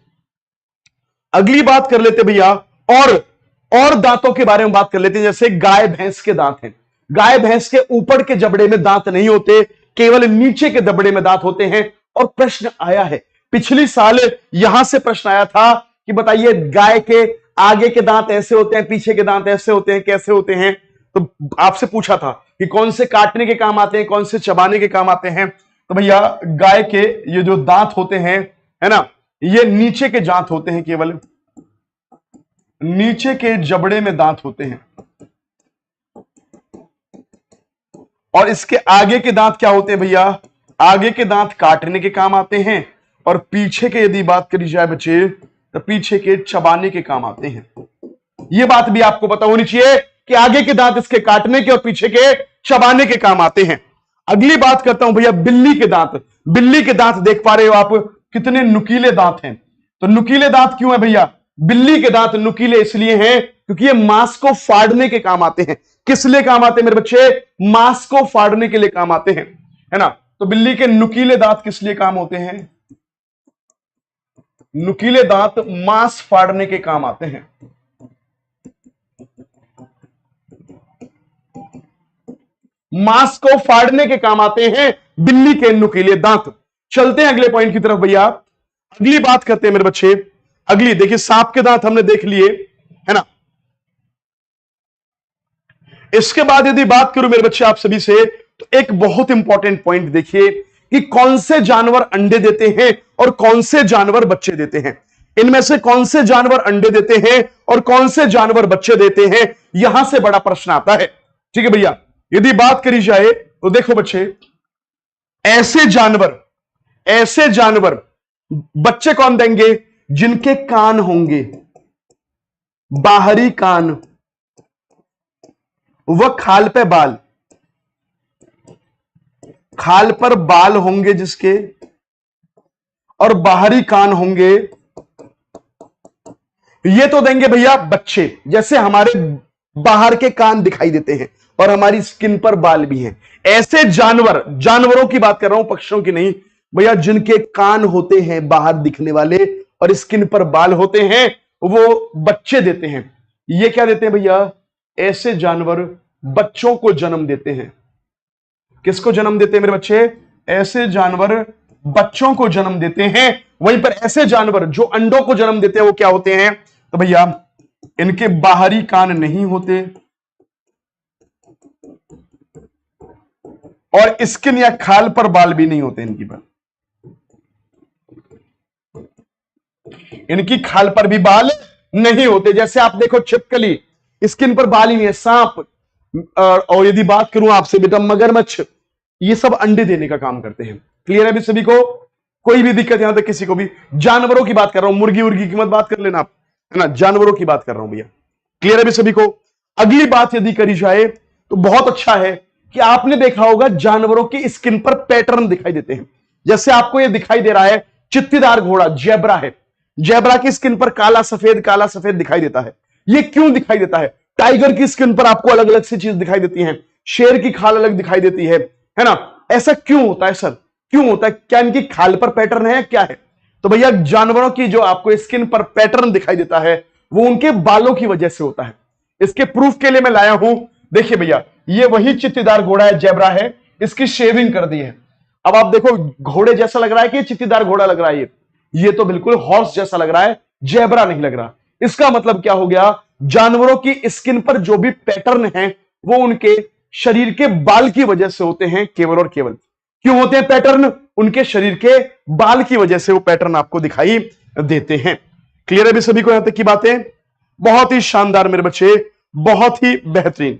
अगली बात कर लेते भैया और दांतों के बारे में बात कर लेते हैं। जैसे गाय भैंस के दांत हैं। गाय भैंस के ऊपर के जबड़े में दांत नहीं होते, केवल नीचे के जबड़े में दांत होते हैं। और प्रश्न आया है, पिछली साल यहां से प्रश्न आया था कि बताइए गाय के आगे के दांत ऐसे होते हैं, पीछे के दांत ऐसे होते हैं, कैसे होते हैं? तो आपसे पूछा था कि कौन से काटने के काम आते हैं, कौन से चबाने के काम आते हैं। तो भैया गाय के ये जो दांत होते हैं, है ना, ये नीचे के दांत होते हैं, केवल नीचे के जबड़े में दांत होते हैं। और इसके आगे के दांत क्या होते हैं भैया? आगे के दांत काटने के काम आते हैं। और पीछे के यदि बात करी जाए बच्चे तो पीछे के चबाने के काम आते हैं। यह बात भी आपको पता होनी चाहिए कि आगे के दांत इसके काटने के और पीछे के चबाने के काम आते हैं। अगली बात करता हूं भैया बिल्ली के दांत। बिल्ली के दांत देख पा रहे हो आप, कितने नुकीले दांत हैं। तो नुकीले दांत क्यों है भैया? बिल्ली के दांत नुकीले इसलिए हैं क्योंकि ये मांस को फाड़ने के काम आते हैं। किस लिए काम आते हैं मेरे बच्चे? मांस को फाड़ने के लिए काम आते हैं, है ना। तो बिल्ली के नुकीले दांत किस लिए काम होते हैं? नुकीले दांत मांस फाड़ने के काम आते हैं। मांस को फाड़ने के काम आते हैं बिल्ली के नुकीले दांत। चलते हैं अगले पॉइंट की तरफ भैया। अगली बात करते हैं मेरे बच्चे। अगली देखिए, सांप के दांत हमने देख लिए, है ना। इसके बाद यदि बात करूं मेरे बच्चे आप सभी से, तो एक बहुत इंपॉर्टेंट पॉइंट देखिए कि कौन से जानवर अंडे देते हैं और कौन से जानवर बच्चे देते हैं। इनमें से कौन से जानवर अंडे देते हैं और कौन से जानवर बच्चे देते हैं, यहां से बड़ा प्रश्न आता है, ठीक है भैया। यदि बात करी जाए तो देखो बच्चे, ऐसे जानवर बच्चे कौन देंगे? जिनके कान होंगे, बाहरी कान व खाल पे बाल, खाल पर बाल होंगे जिसके, और बाहरी कान होंगे, ये तो देंगे भैया बच्चे। जैसे हमारे बाहर के कान दिखाई देते हैं और हमारी स्किन पर बाल भी हैं। ऐसे जानवरों की बात कर रहा हूं, पक्षियों की नहीं भैया, जिनके कान होते हैं बाहर दिखने वाले और स्किन पर बाल होते हैं, वो बच्चे देते हैं। ये क्या देते हैं भैया? ऐसे जानवर बच्चों को जन्म देते हैं। किसको जन्म देते हैं मेरे बच्चे? ऐसे जानवर बच्चों को जन्म देते हैं। वहीं पर ऐसे जानवर जो अंडों को जन्म देते हैं वो क्या होते हैं? तो भैया इनके बाहरी कान नहीं होते और स्किन या खाल पर बाल भी नहीं होते इनकी पर। इनकी खाल पर भी बाल नहीं होते। जैसे आप देखो छिपकली, स्किन पर बाल ही नहीं है। सांप, और यदि बात करूं आपसे बेटा मगरमच्छ, ये सब अंडे देने का काम करते हैं। क्लियर है भी सभी को? कोई भी दिक्कत यहां तक किसी को भी? जानवरों की बात कर रहा हूं, मुर्गी उर्गी की मत बात कर लेना आप, है ना, जानवरों की बात कर रहा हूं भैया। क्लियर है भी सभी को? अगली बात यदि करी जाए तो बहुत अच्छा है कि आपने देखा होगा जानवरों की स्किन पर पैटर्न दिखाई देते हैं। जैसे आपको यह दिखाई दे रहा है चित्तीदार घोड़ा, जेब्रा है। जेब्रा की स्किन पर काला सफेद दिखाई देता है। यह क्यों दिखाई देता है? टाइगर की स्किन पर आपको अलग अलग सी चीज दिखाई देती है, शेर की खाल अलग दिखाई देती है ना? ऐसा क्यों होता है सर? क्यों होता है? क्या इनकी खाल पर पैटर्न है, क्या है? तो भैया जानवरों की जो आपको स्किन पर पैटर्न दिखाई देता है वो उनके बालों की वजह से होता है। इसके प्रूफ के लिए मैं लाया हूं, देखिए भैया, ये वही चित्तीदार घोड़ा है, जेब्रा है, इसकी शेविंग कर दी है। अब आप देखो घोड़े जैसा लग रहा है कि चित्तीदार घोड़ा लग रहा है? ये तो बिल्कुल हॉर्स जैसा लग रहा है, जेब्रा नहीं लग रहा। इसका मतलब क्या हो गया? जानवरों की स्किन पर जो भी पैटर्न है वो उनके शरीर के बाल की वजह से होते हैं, केवल और केवल। क्यों होते हैं पैटर्न? उनके शरीर के बाल की वजह से वो पैटर्न आपको दिखाई देते हैं। क्लियर है भी सभी को यहां तक की बातें? बहुत ही शानदार मेरे बच्चे, बहुत ही बेहतरीन।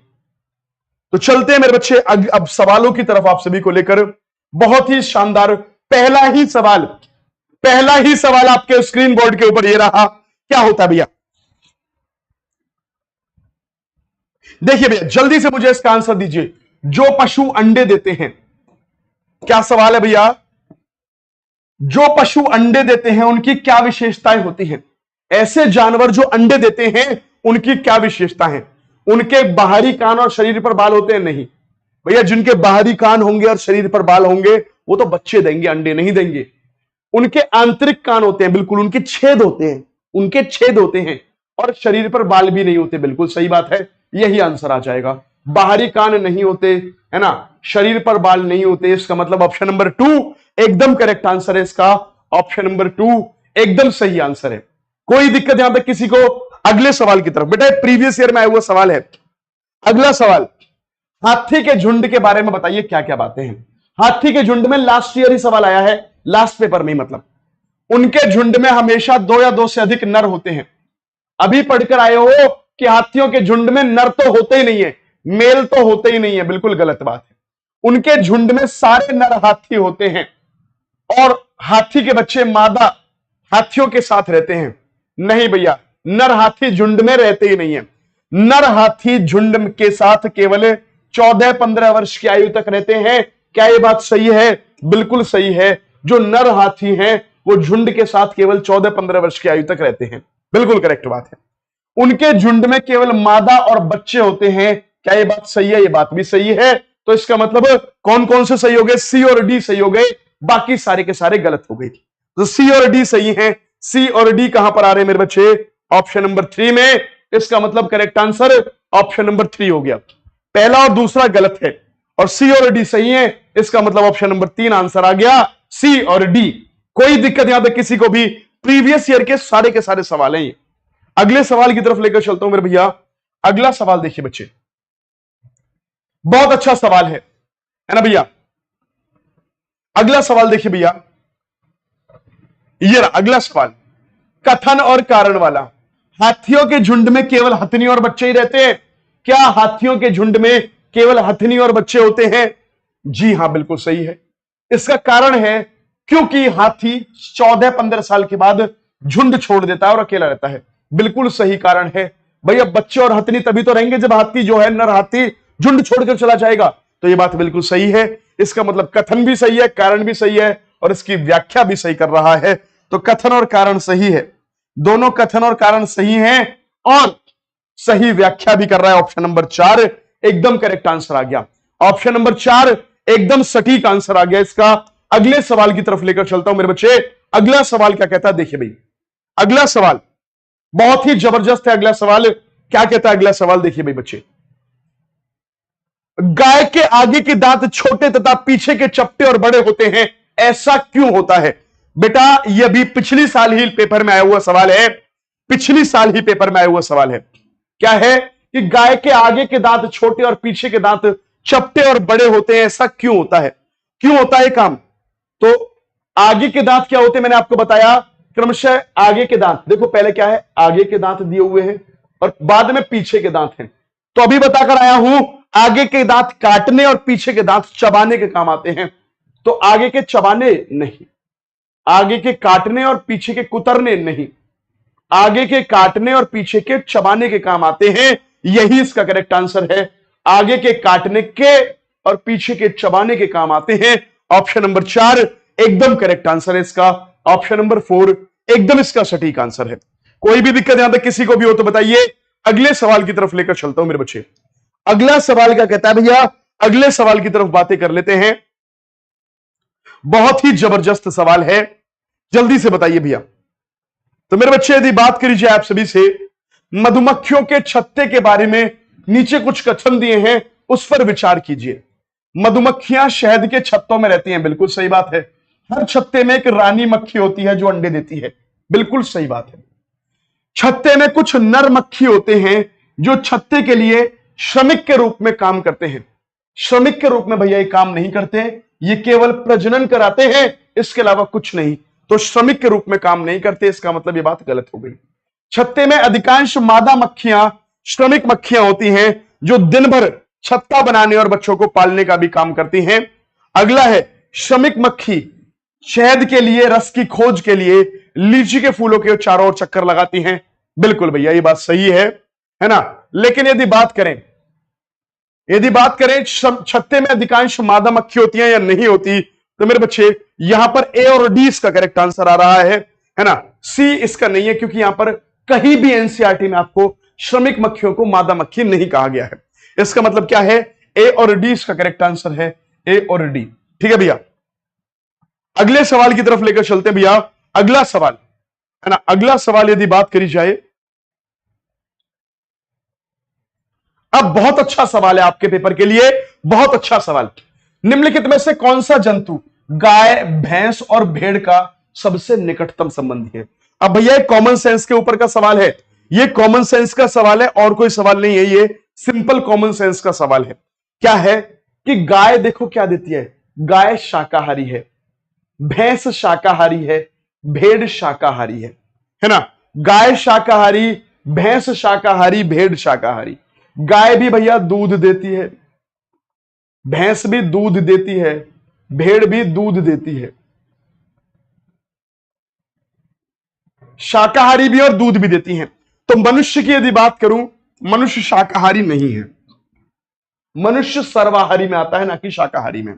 तो चलते हैं मेरे बच्चे अब सवालों की तरफ आप सभी को लेकर। बहुत ही शानदार पहला ही सवाल आपके स्क्रीन बोर्ड के ऊपर ये रहा। क्या होता है भैया? देखिए भैया जल्दी से मुझे इसका आंसर दीजिए। जो पशु अंडे देते हैं, क्या सवाल है भैया? जो पशु अंडे देते हैं उनकी क्या विशेषताएं होती हैं? ऐसे जानवर जो अंडे देते हैं उनकी क्या विशेषता है? उनके बाहरी कान और शरीर पर बाल होते हैं? नहीं भैया, जिनके बाहरी कान होंगे और शरीर पर बाल होंगे वो तो बच्चे देंगे, अंडे नहीं देंगे। उनके आंतरिक कान होते हैं, बिल्कुल उनके छेद होते हैं और शरीर पर बाल भी नहीं होते। बिल्कुल सही बात है, यही आंसर आ जाएगा। बाहरी कान नहीं होते, है ना, शरीर पर बाल नहीं होते। इसका मतलब ऑप्शन नंबर 2 एकदम करेक्ट आंसर है इसका। ऑप्शन नंबर 2 एकदम सही आंसर है। कोई दिक्कत यहां तक किसी को? अगले सवाल की तरफ बेटा, प्रीवियस ईयर में आया हुआ सवाल है। अगला सवाल, हाथी के झुंड के बारे में बताइए क्या क्या बातें हैं। हाथी के झुंड में लास्ट ईयर ही सवाल आया है, लास्ट पेपर में, मतलब उनके झुंड में हमेशा 2 या 2 से अधिक नर होते हैं। अभी पढ़कर आए हो कि हाथियों के झुंड में नर तो होते ही नहीं है, मेल तो होते ही नहीं है। बिल्कुल गलत बात है। उनके झुंड में सारे नर हाथी होते हैं और हाथी के बच्चे मादा हाथियों के साथ रहते हैं। नहीं भैया, नर हाथी झुंड में रहते ही नहीं है। नर हाथी झुंड के साथ केवल 14-15 वर्ष की आयु तक रहते हैं। क्या यह बात सही है? बिल्कुल सही है। जो नर हाथी हैं वो झुंड के साथ केवल 14-15 वर्ष की आयु तक रहते हैं। बिल्कुल करेक्ट बात है। उनके झुंड में केवल मादा और बच्चे होते हैं। क्या ये बात सही है? ये बात भी सही है। तो इसका मतलब कौन कौन से सही हो गए? सी और डी सही हो गए, बाकी सारे के सारे गलत हो गए। तो सी और डी सही है। सी और डी कहां पर आ रहे हैं मेरे बच्चे? ऑप्शन नंबर 3 में। इसका मतलब करेक्ट आंसर ऑप्शन नंबर 3 हो गया। पहला और दूसरा गलत है और सी और डी सही है। इसका मतलब ऑप्शन नंबर 3 आंसर आ गया, सी और डी। कोई दिक्कत यहां तक किसी को भी? प्रीवियस ईयर के सारे सवाल हैं ये। अगले सवाल की तरफ लेकर चलता हूं मेरे भैया। अगला सवाल देखिए बच्चे, बहुत अच्छा सवाल है ना भैया। अगला सवाल देखिए भैया, ये रहा अगला सवाल, कथन और कारण वाला। हाथियों के झुंड में केवल हथनी और बच्चे ही रहते हैं। क्या हाथियों के झुंड में केवल हथनी और बच्चे होते हैं? जी हां, बिल्कुल सही है। इसका कारण है क्योंकि हाथी 14-15 साल के बाद झुंड छोड़ देता है और अकेला रहता है। बिल्कुल सही कारण है भैया। बच्चे और हथनी तभी तो रहेंगे जब हाथी जो है, नर हाथी, झुंड छोड़कर चला जाएगा। तो यह बात बिल्कुल सही है। इसका मतलब कथन भी सही है, कारण भी सही है और इसकी व्याख्या भी सही कर रहा है। तो कथन और कारण सही है, दोनों कथन और कारण सही हैं और सही व्याख्या भी कर रहा है। ऑप्शन नंबर 4 एकदम करेक्ट आंसर आ गया। ऑप्शन नंबर 4 एकदम सटीक आंसर आ गया इसका। अगले सवाल की तरफ लेकर चलता हूं मेरे बच्चे। अगला सवाल क्या कहता है, देखिए भाई अगला सवाल बहुत ही जबरदस्त है। अगला सवाल क्या कहता है, अगला सवाल देखिए भाई बच्चे। गाय के आगे के दांत छोटे तथा पीछे के चपटे और बड़े होते हैं, ऐसा क्यों होता है? बेटा यह भी पिछली साल ही पेपर में आया हुआ सवाल है। पिछली साल ही पेपर में आया हुआ सवाल है। क्या है कि गाय के आगे के दांत छोटे और पीछे के दांत चपटे और बड़े होते हैं, ऐसा क्यों होता है? क्यों होता है काम? तो आगे के दांत क्या होते हैं, मैंने आपको बताया क्रमशः। आगे के दांत देखो, पहले क्या है, आगे के दांत दिए हुए हैं और बाद में पीछे के दांत हैं। तो अभी बताकर आया हूं, आगे के दांत काटने और पीछे के दांत चबाने के काम आते हैं। तो आगे के चबाने नहीं, आगे के काटने और पीछे के कुतरने नहीं, आगे के काटने और पीछे के चबाने के काम आते हैं। यही इसका करेक्ट आंसर है। आगे के काटने के और पीछे के चबाने के काम आते हैं। ऑप्शन नंबर 4 एकदम करेक्ट आंसर है इसका। ऑप्शन नंबर 4 एकदम इसका सटीक आंसर है। कोई भी दिक्कत यहां तक किसी को भी हो तो बताइए। अगले सवाल की तरफ लेकर चलता हूं मेरे बच्चे। अगला सवाल क्या कहता है भैया, अगले सवाल की तरफ बातें कर लेते हैं। बहुत ही जबरदस्त सवाल है, जल्दी से बताइए भैया। तो मेरे बच्चे यदि बात करी जाए आप सभी से, मधुमक्खियों के छत्ते के बारे में नीचे कुछ कथन दिए हैं, उस पर विचार कीजिए। मधुमक्खियां शहद के छत्तों में रहती हैं, बिल्कुल सही बात है। हर छत्ते में एक रानी मक्खी होती है जो अंडे देती है, बिल्कुल सही बात है। छत्ते में कुछ नर मक्खी होते हैं जो छत्ते के लिए श्रमिक के रूप में काम करते हैं। श्रमिक के रूप में भैया ये काम नहीं करते, ये केवल प्रजनन कराते हैं, इसके अलावा कुछ नहीं। तो श्रमिक के रूप में काम नहीं करते, इसका मतलब ये बात गलत हो गई। छत्ते में अधिकांश मादा मक्खियां श्रमिक मक्खियां होती हैं जो दिन भर छत्ता बनाने और बच्चों को पालने का भी काम करती हैं। अगला है श्रमिक मक्खी शहद के लिए, रस की खोज के लिए लीची के फूलों के चारों ओर चक्कर लगाती हैं। बिल्कुल भैया ये बात सही है ना। लेकिन यदि बात करें छत्ते में अधिकांश मादा मक्खी होती हैं या नहीं होती, तो मेरे बच्चे यहां पर ए और डी इसका करेक्ट आंसर आ रहा है ना। सी इसका नहीं है, क्योंकि यहां पर कहीं भी एनसीईआरटी में आपको श्रमिक मक्खियों को मादा मक्खी नहीं कहा गया है। इसका मतलब क्या है, ए और डी इसका करेक्ट आंसर है, ए और डी। ठीक है भैया, अगले सवाल की तरफ लेकर चलते हैं भैया। अगला सवाल है ना, अगला सवाल यदि बात करी जाए, अब बहुत अच्छा सवाल है आपके पेपर के लिए, बहुत अच्छा सवाल। निम्नलिखित में से कौन सा जंतु गाय, भैंस और भेड़ का सबसे निकटतम संबंधी है? अब भैया ये कॉमन सेंस के ऊपर का सवाल है, ये कॉमन सेंस का सवाल है और कोई सवाल नहीं है, ये सिंपल कॉमन सेंस का सवाल है। क्या है कि गाय देखो क्या देती है, गाय शाकाहारी है, भैंस शाकाहारी है, भेड़ शाकाहारी है ना। गाय शाकाहारी, भैंस शाकाहारी, भेड़ शाकाहारी। गाय भी भैया दूध देती है, भैंस भी दूध देती है, भेड़ भी दूध देती है, शाकाहारी भी और दूध भी देती हैं। तो मनुष्य की यदि बात करूं, मनुष्य शाकाहारी नहीं है, मनुष्य सर्वाहारी में आता है, ना कि शाकाहारी में।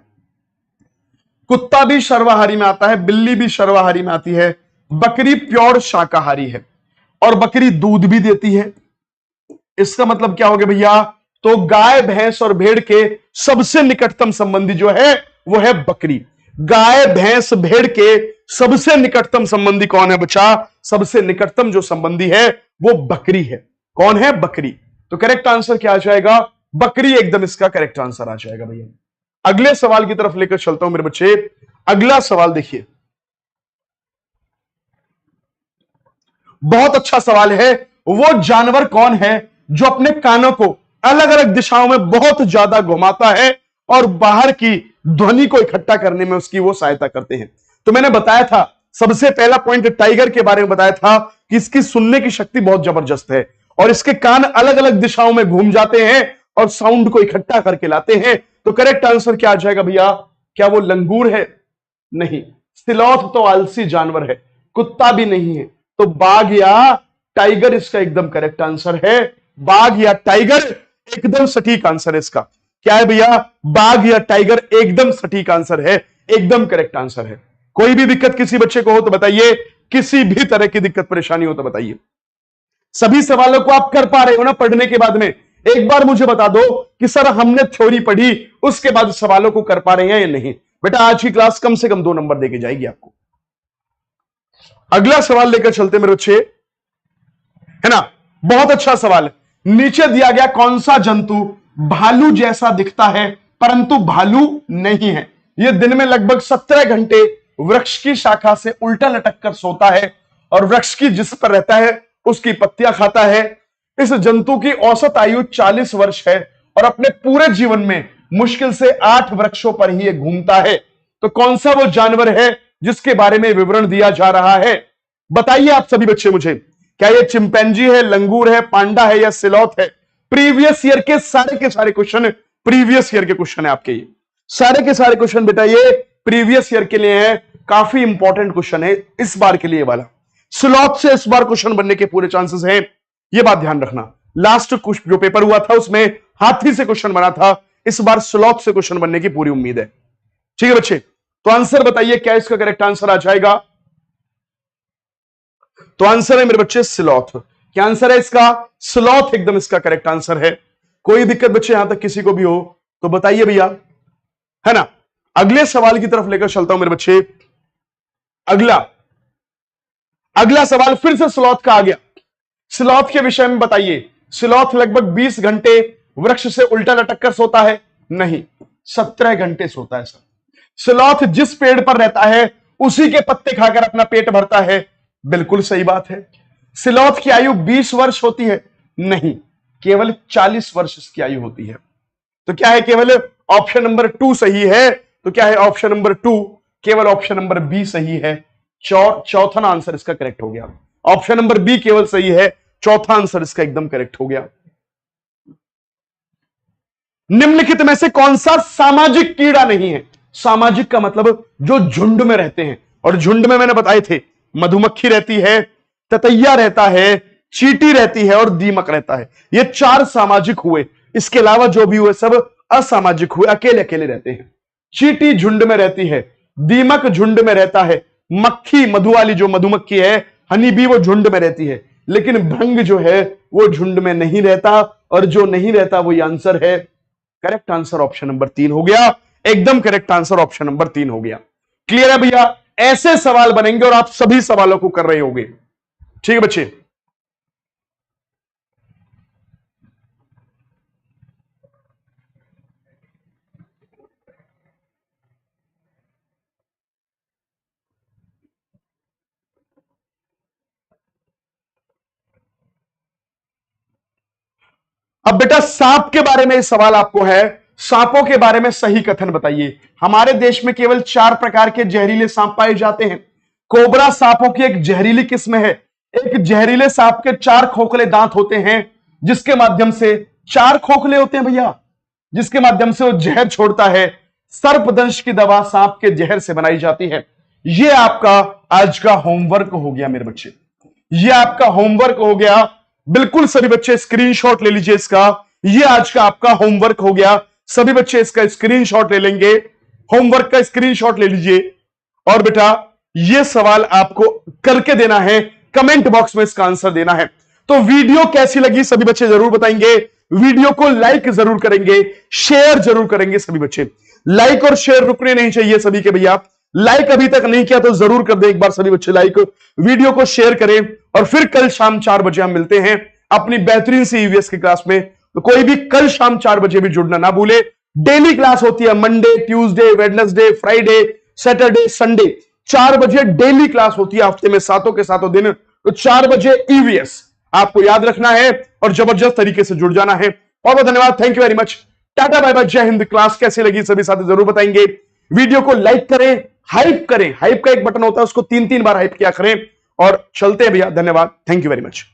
कुत्ता भी सर्वाहारी में आता है, बिल्ली भी सर्वाहारी में आती है, बकरी प्योर शाकाहारी है और बकरी दूध भी देती है। इसका मतलब क्या हो गया भैया, तो गाय, भैंस और भेड़ के सबसे निकटतम संबंधी जो है वो है बकरी। गाय, भैंस, भेड़ के सबसे निकटतम संबंधी कौन है बच्चा? सबसे निकटतम जो संबंधी है वो बकरी है। कौन है? बकरी। तो करेक्ट आंसर क्या आ जाएगा? बकरी एकदम इसका करेक्ट आंसर आ जाएगा भैया। अगले सवाल की तरफ लेकर चलता हूं मेरे बच्चे। अगला सवाल देखिए, बहुत अच्छा सवाल है। वो जानवर कौन है जो अपने कानों को अलग अलग दिशाओं में बहुत ज्यादा घुमाता है और बाहर की ध्वनि को इकट्ठा करने में उसकी वो सहायता करते हैं? तो मैंने बताया था, सबसे पहला पॉइंट टाइगर के बारे में बताया था कि इसकी सुनने की शक्ति बहुत जबरदस्त है और इसके कान अलग अलग दिशाओं में घूम जाते हैं और साउंड को इकट्ठा करके लाते हैं। तो करेक्ट आंसर क्या आ जाएगा भैया? क्या वो लंगूर है? नहीं। स्लॉथ तो आलसी जानवर है, कुत्ता भी नहीं है, तो बाघ या टाइगर इसका एकदम करेक्ट आंसर है। बाघ या टाइगर एकदम सटीक आंसर है इसका। क्या है भैया? बाघ या टाइगर एकदम सटीक आंसर है, एकदम करेक्ट आंसर है। कोई भी दिक्कत किसी बच्चे को हो तो बताइए, किसी भी तरह की दिक्कत परेशानी हो तो बताइए। सभी सवालों को आप कर पा रहे हो ना पढ़ने के बाद में? एक बार मुझे बता दो कि सर हमने थ्योरी पढ़ी, उसके बाद सवालों को कर पा रहे हैं या नहीं? बेटा आज की क्लास कम से कम 2 नंबर देके जाएगी आपको। अगला सवाल लेकर चलते मेरे बच्चे, है ना? बहुत अच्छा सवाल है। नीचे दिया गया कौन सा जंतु भालू जैसा दिखता है परंतु भालू नहीं है? यह दिन में लगभग 17 घंटे वृक्ष की शाखा से उल्टा लटक कर सोता है और वृक्ष की जिस पर रहता है उसकी पत्तियां खाता है। इस जंतु की औसत आयु 40 वर्ष है और अपने पूरे जीवन में मुश्किल से 8 वृक्षों पर ही यह घूमता है। तो कौन सा वो जानवर है जिसके बारे में विवरण दिया जा रहा है? बताइए आप सभी बच्चे मुझे, क्या ये चिंपैंजी है, लंगूर है, पांडा है या स्लॉथ है? प्रीवियस ईयर के सारे क्वेश्चन प्रीवियस ईयर के क्वेश्चन है आपके, ये सारे के सारे क्वेश्चन बेटा ये प्रीवियस ईयर के लिए है। काफी इंपॉर्टेंट क्वेश्चन है इस बार के लिए वाला। स्लॉथ से इस बार क्वेश्चन बनने के पूरे चांसेस हैं, ये बात ध्यान रखना। लास्ट जो पेपर हुआ था उसमें हाथी से क्वेश्चन बना था, इस बार स्लॉथ से क्वेश्चन बनने की पूरी उम्मीद है। ठीक है बच्चे, तो आंसर बताइए क्या इसका करेक्ट आंसर आ जाएगा? तो आंसर है मेरे बच्चे स्लॉथ। क्या आंसर है इसका? स्लॉथ एकदम इसका करेक्ट आंसर है। कोई दिक्कत बच्चे यहां तक किसी को भी हो तो बताइए भैया, है ना? अगले सवाल की तरफ लेकर चलता हूं मेरे बच्चे। अगला सवाल फिर से स्लॉथ का आ गया। स्लॉथ के विषय में बताइए। स्लॉथ लगभग 20 घंटे वृक्ष से उल्टा लटक कर सोता है? नहीं, 17 घंटे सोता है सर। स्लॉथ जिस पेड़ पर रहता है उसी के पत्ते खाकर अपना पेट भरता है? बिल्कुल सही बात है। स्लॉथ की आयु 20 वर्ष होती है? नहीं, केवल 40 वर्ष इसकी आयु होती है। तो क्या है? केवल ऑप्शन नंबर 2 सही है। तो क्या है ऑप्शन नंबर 2? केवल ऑप्शन नंबर बी सही है। चौथा आंसर इसका करेक्ट हो गया। ऑप्शन नंबर बी केवल सही है, चौथा आंसर इसका एकदम करेक्ट हो गया। निम्नलिखित में से कौन सा सामाजिक कीड़ा नहीं है? सामाजिक का मतलब जो झुंड में रहते हैं, और झुंड में मैंने बताए थे मधुमक्खी रहती है, ततैया रहता है, चींटी रहती है और दीमक रहता है। ये 4 सामाजिक हुए, इसके अलावा जो भी हुए सब असामाजिक हुए, अकेले अकेले रहते हैं। चींटी झुंड में रहती है, दीमक झुंड में रहता है, मक्खी मधु वाली जो मधुमक्खी है हनी बी वो झुंड में रहती है, लेकिन भृंग जो है वो झुंड में नहीं रहता, और जो नहीं रहता वो आंसर है। करेक्ट आंसर ऑप्शन नंबर 3 हो गया। एकदम करेक्ट आंसर ऑप्शन नंबर 3 हो गया। क्लियर है भैया? ऐसे सवाल बनेंगे और आप सभी सवालों को कर रहे होंगे। ठीक है बच्चे, अब बेटा सांप के बारे में सवाल आपको है। सांपों के बारे में सही कथन बताइए। हमारे देश में केवल 4 प्रकार के जहरीले सांप पाए जाते हैं। कोबरा सांपों की एक जहरीली किस्म है। एक जहरीले सांप के 4 खोखले दांत होते हैं, जिसके माध्यम से 4 खोखले होते हैं भैया, जिसके माध्यम से वो जहर छोड़ता है। सर्पदंश की दवा सांप के जहर से बनाई जाती है। यह आपका आज का होमवर्क हो गया मेरे बच्चे, यह आपका होमवर्क हो गया। बिल्कुल सभी बच्चे स्क्रीनशॉट ले लीजिए इसका। यह आज का आपका होमवर्क हो गया। सभी बच्चे इसका स्क्रीनशॉट ले लेंगे, होमवर्क का स्क्रीनशॉट ले लीजिए। और बेटा यह सवाल आपको करके देना है, कमेंट बॉक्स में इसका आंसर देना है। तो वीडियो कैसी लगी सभी बच्चे जरूर बताएंगे। वीडियो को लाइक जरूर करेंगे, शेयर जरूर करेंगे सभी बच्चे। लाइक और शेयर रुकने नहीं चाहिए सभी के भैया। लाइक अभी तक नहीं किया तो जरूर कर दे एक बार सभी बच्चे लाइक, वीडियो को शेयर करें। और फिर कल शाम 4 बजे हम मिलते हैं अपनी बेहतरीन सी ईवीएस की क्लास में। तो कोई भी कल शाम 4 बजे भी जुड़ना ना भूले। डेली क्लास होती है, Monday, Tuesday, Wednesday, Friday, Saturday, Sunday, 4 बजे डेली क्लास होती है, हफ्ते में 7 के 7 दिन। तो 4 बजे ईवीएस आपको याद रखना है और जबरदस्त तरीके से जुड़ जाना है। बहुत बहुत धन्यवाद, thank you very much, tata bye bye, जय हिंद। क्लास कैसी लगी सभी साथी जरूर बताएंगे। वीडियो को लाइक करें, हाइप करें, हाइप का एक बटन होता है उसको 3-3 बार हाइप किया करें। और चलते हैं भैया, धन्यवाद, थैंक यू वेरी मच।